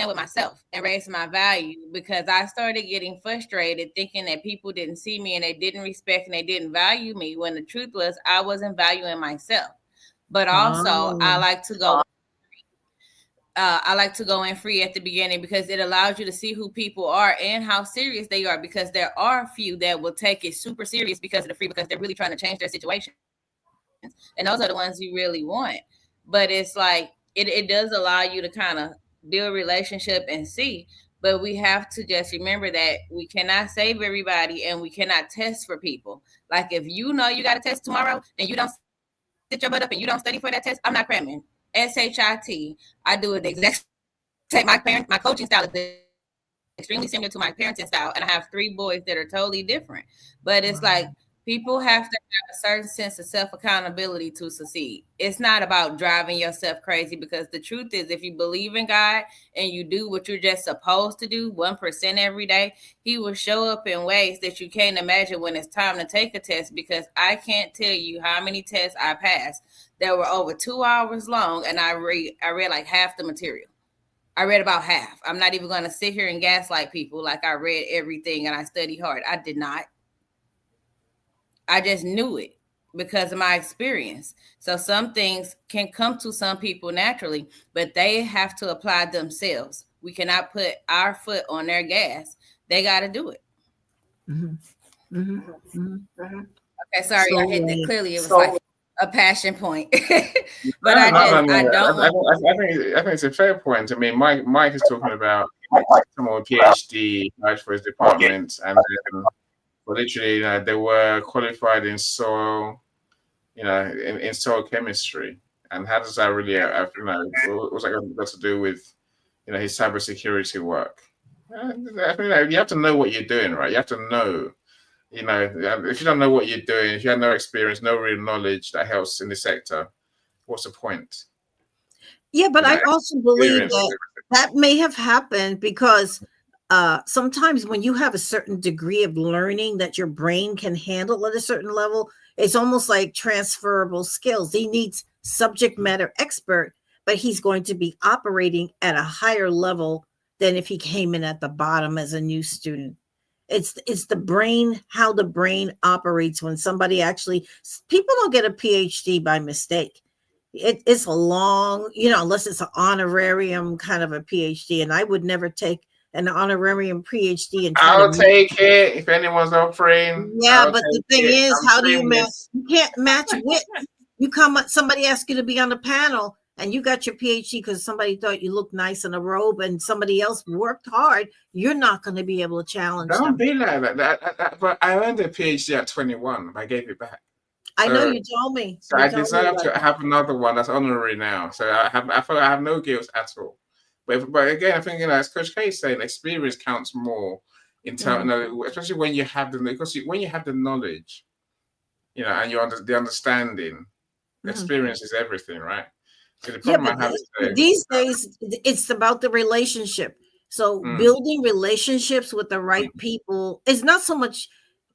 with myself and raise my value, because I started getting frustrated thinking that people didn't see me and they didn't respect and they didn't value me, when the truth was I wasn't valuing myself. But also, I like to go in free at the beginning, because it allows you to see who people are and how serious they are, because there are a few that will take it super serious because of the free, because they're really trying to change their situation. And those are the ones you really want. But it's like, it does allow you to kind of build relationship and see. But we have to just remember that we cannot save everybody, and we cannot test for people. Like, if you know you got a test tomorrow and you don't sit your butt up and you don't study for that test, I'm not cramming. SHIT. I do it the exact same. My coaching style is extremely similar to my parenting style, and I have 3 boys that are totally different. But it's like, people have to have a certain sense of self-accountability to succeed. It's not about driving yourself crazy, because the truth is, if you believe in God and you do what you're just supposed to do 1% every day, he will show up in ways that you can't imagine when it's time to take a test. Because I can't tell you how many tests I passed that were over 2 hours long, and I read like half the material. I read about half. I'm not even going to sit here and gaslight people like I read everything and I studied hard. I did not. I just knew it because of my experience. So some things can come to some people naturally, but they have to apply themselves. We cannot put our foot on their gas. They got to do it. Mm-hmm. Mm-hmm. Mm-hmm. Okay, sorry, I hit that. Clearly, it was like a passion point. But I think it's a fair point. I mean, Mike is talking about someone with PhD for his department, and then, literally, you know, they were qualified in soil, you know, in soil chemistry. And how does that really, you know, what's that got to do with, you know, his cybersecurity work? I mean, you have to know what you're doing, right? You have to know, you know, if you don't know what you're doing, if you have no experience, no real knowledge that helps in the sector, what's the point? Yeah, but I also believe that may have happened because sometimes when you have a certain degree of learning that your brain can handle at a certain level, it's almost like transferable skills. He needs subject matter expert, but he's going to be operating at a higher level than if he came in at the bottom as a new student. It's the brain, how the brain operates when somebody actually, people don't get a PhD by mistake. It's a long, you know, unless it's an honorarium kind of a PhD, and I would never take an honorarium PhD. And I'll take it if anyone's offering. Yeah, but the thing is, how do you match? You can't match with. You come, somebody asks you to be on the panel, and you got your PhD because somebody thought you looked nice in a robe, and somebody else worked hard. You're not going to be able to challenge them. Don't be like that. But I earned a PhD at 21. I gave it back. I know you told me. So I deserve to have another one that's honorary now. So I feel I have no guilt at all. But again, I think, you know, as Coach K is saying, experience counts more in terms, especially when you have when you have the knowledge, you know, and the understanding. Experience is everything, right? So the problem these days, it's about the relationship. So building relationships with the right people is not so much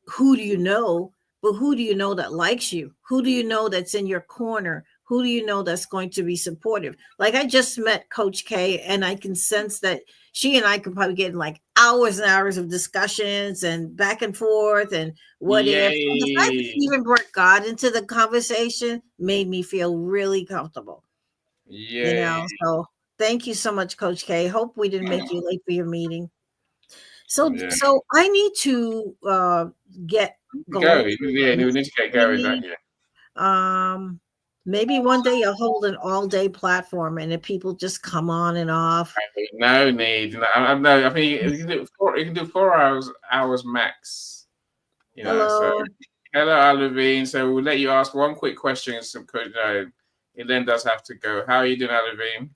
who do you know, but who do you know that likes you? Who do you know that's in your corner? Who do you know that's going to be supportive? Like, I just met Coach K, and I can sense that she and I could probably get like hours and hours of discussions and back and forth and what if. And the fact that she even brought God into the conversation made me feel really comfortable. Yeah. You know, so thank you so much, Coach K. Hope we didn't make you late for your meeting. So Yeah. so I need to get Go. going. Yeah, we need to get going, don't you? Maybe one day I'll hold an all-day platform, and if people just come on and off. No need. No, I mean, you can do 4 hours max. You know. So, Hello. hello, Alvin. So we'll let you ask one quick question. It then does have to go. How are you doing, Alvin?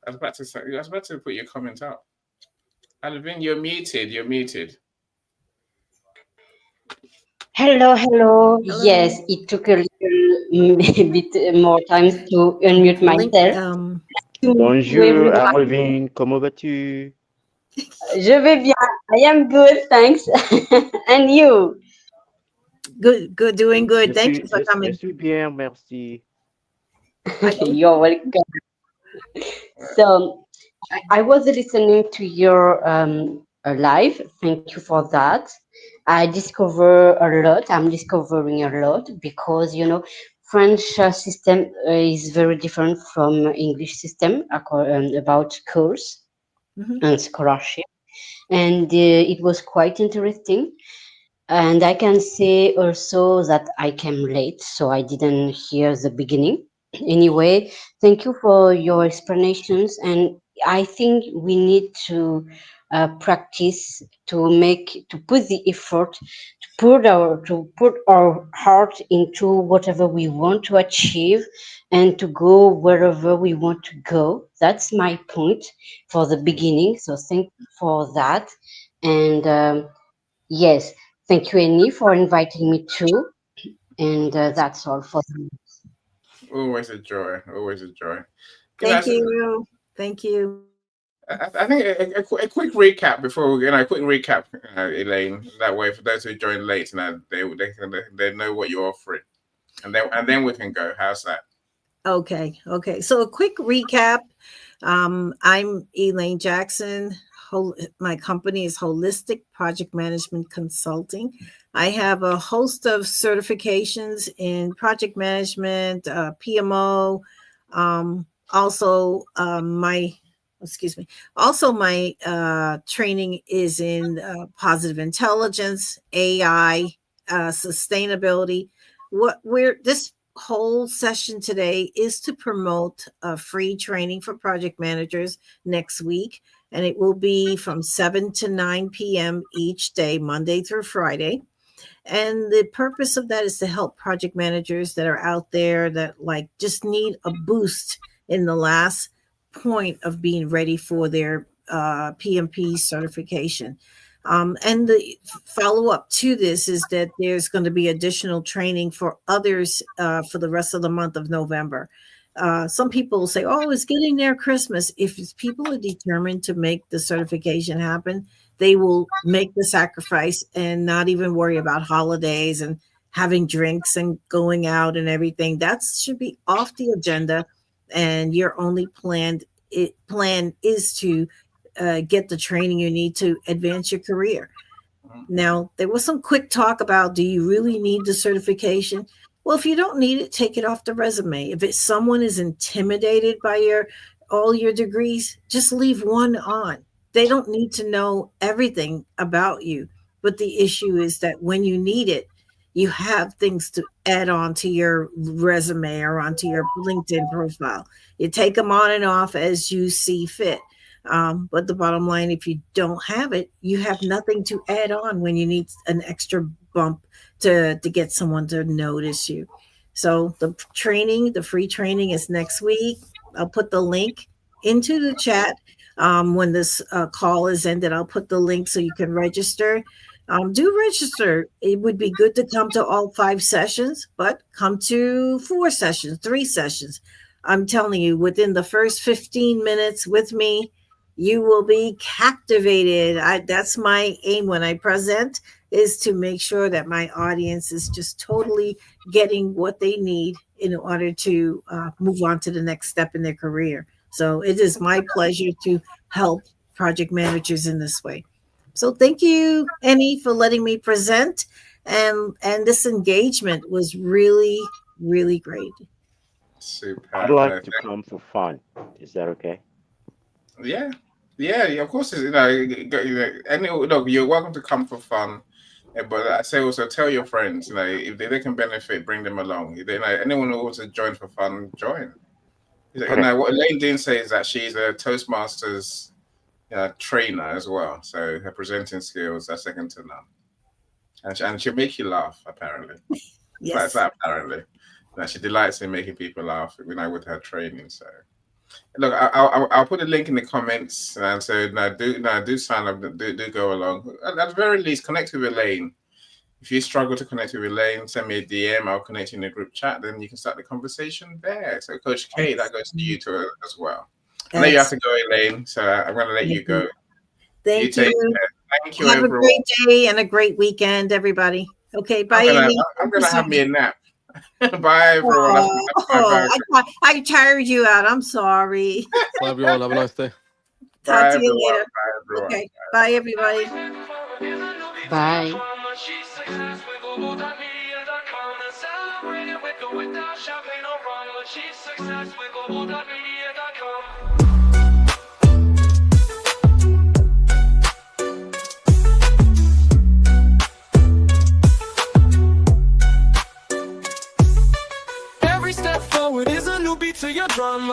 I was about to put your comment up. Alvin, you're muted. You're muted. Hello. Hello. Yes, it took a little bit more time to unmute Link, myself. To Bonjour, everyone. Alvin. Comment vas-tu? Je vais bien. I am good, thanks. And you? good, doing good. Thank you for Je coming. suis bien, merci. You're welcome. So, I was listening to your live. Thank you for that. I discover a lot. I'm discovering a lot because French system is very different from English system about course and scholarship, and it was quite interesting. And I can say also that I came late, so I didn't hear the beginning. Anyway, thank you for your explanations. And I think we need to practice to put the effort, to put our heart into whatever we want to achieve, and to go wherever we want to go. That's my point for the beginning. So thank you for that. And yes, thank you, Annie, for inviting me too. And that's all for me. Always a joy. Always a joy. Thank you. Thank you. I think a quick recap before we, a quick recap, Elaine. That way, for those who joined late, they know what you're offering, and then we can go. How's that? Okay. So a quick recap. I'm Elaine Jackson. My company is Holistic Project Management Consulting. I have a host of certifications in project management, PMO. Also, my training is in positive intelligence, AI, sustainability. This whole session today is to promote a free training for project managers next week, and it will be from 7 to 9 p.m. each day, Monday through Friday. And the purpose of that is to help project managers that are out there that just need a boost in the last point of being ready for their PMP certification. And the follow up to this is that there's going to be additional training for others for the rest of the month of November. Some people say, oh, it's getting near Christmas. If people are determined to make the certification happen, they will make the sacrifice and not even worry about holidays and having drinks and going out and everything. That should be off the agenda. And your only plan is to get the training you need to advance your career. Now, there was some quick talk about, do you really need the certification? Well, if you don't need it, take it off the resume. If someone is intimidated by all your degrees, just leave one on. They don't need to know everything about you. But the issue is that when you need it, you have things to add on to your resume or onto your LinkedIn profile. You take them on and off as you see fit. But the bottom line, if you don't have it, you have nothing to add on when you need an extra bump to get someone to notice you. So the free training is next week. I'll put the link into the chat. When this call is ended, I'll put the link so you can register. Do register. It would be good to come to all 5 sessions, but come to 4 sessions, 3 sessions. I'm telling you, within the first 15 minutes with me, you will be captivated. That's my aim when I present, is to make sure that my audience is just totally getting what they need in order to move on to the next step in their career. So it is my pleasure to help project managers in this way. So thank you, Annie, for letting me present. And this engagement was really, really great. Super. I'd like to come for fun. Is that okay? Yeah. Yeah, of course. Look, you're welcome to come for fun. But I say also tell your friends, if they can benefit, bring them along. If anyone who wants to join for fun, join. What Elaine Dean says is that she's a Toastmasters trainer as well. So her presenting skills are second to none. And she'll make you laugh, apparently. Yes. Apparently. She delights in making people laugh, with her training. So look, I'll put a link in the comments, and so do sign up, do go along. At the very least, connect with Elaine. If you struggle to connect with Elaine, send me a DM. I'll connect you in the group chat. Then you can start the conversation there. So, Coach K, that goes to you too as well. I know you have to go, Elaine, so I'm going to let you go. Thank you. Thank you. Have a great day and a great weekend, everybody. Okay, bye. I'm going to have me a nap. Bye, everyone. I tired you out. I'm sorry. Bye, everyone. Have a nice day. Talk to you later. Bye, everyone. Okay. Bye, everybody. Bye. Every step forward is a new beat to your drum.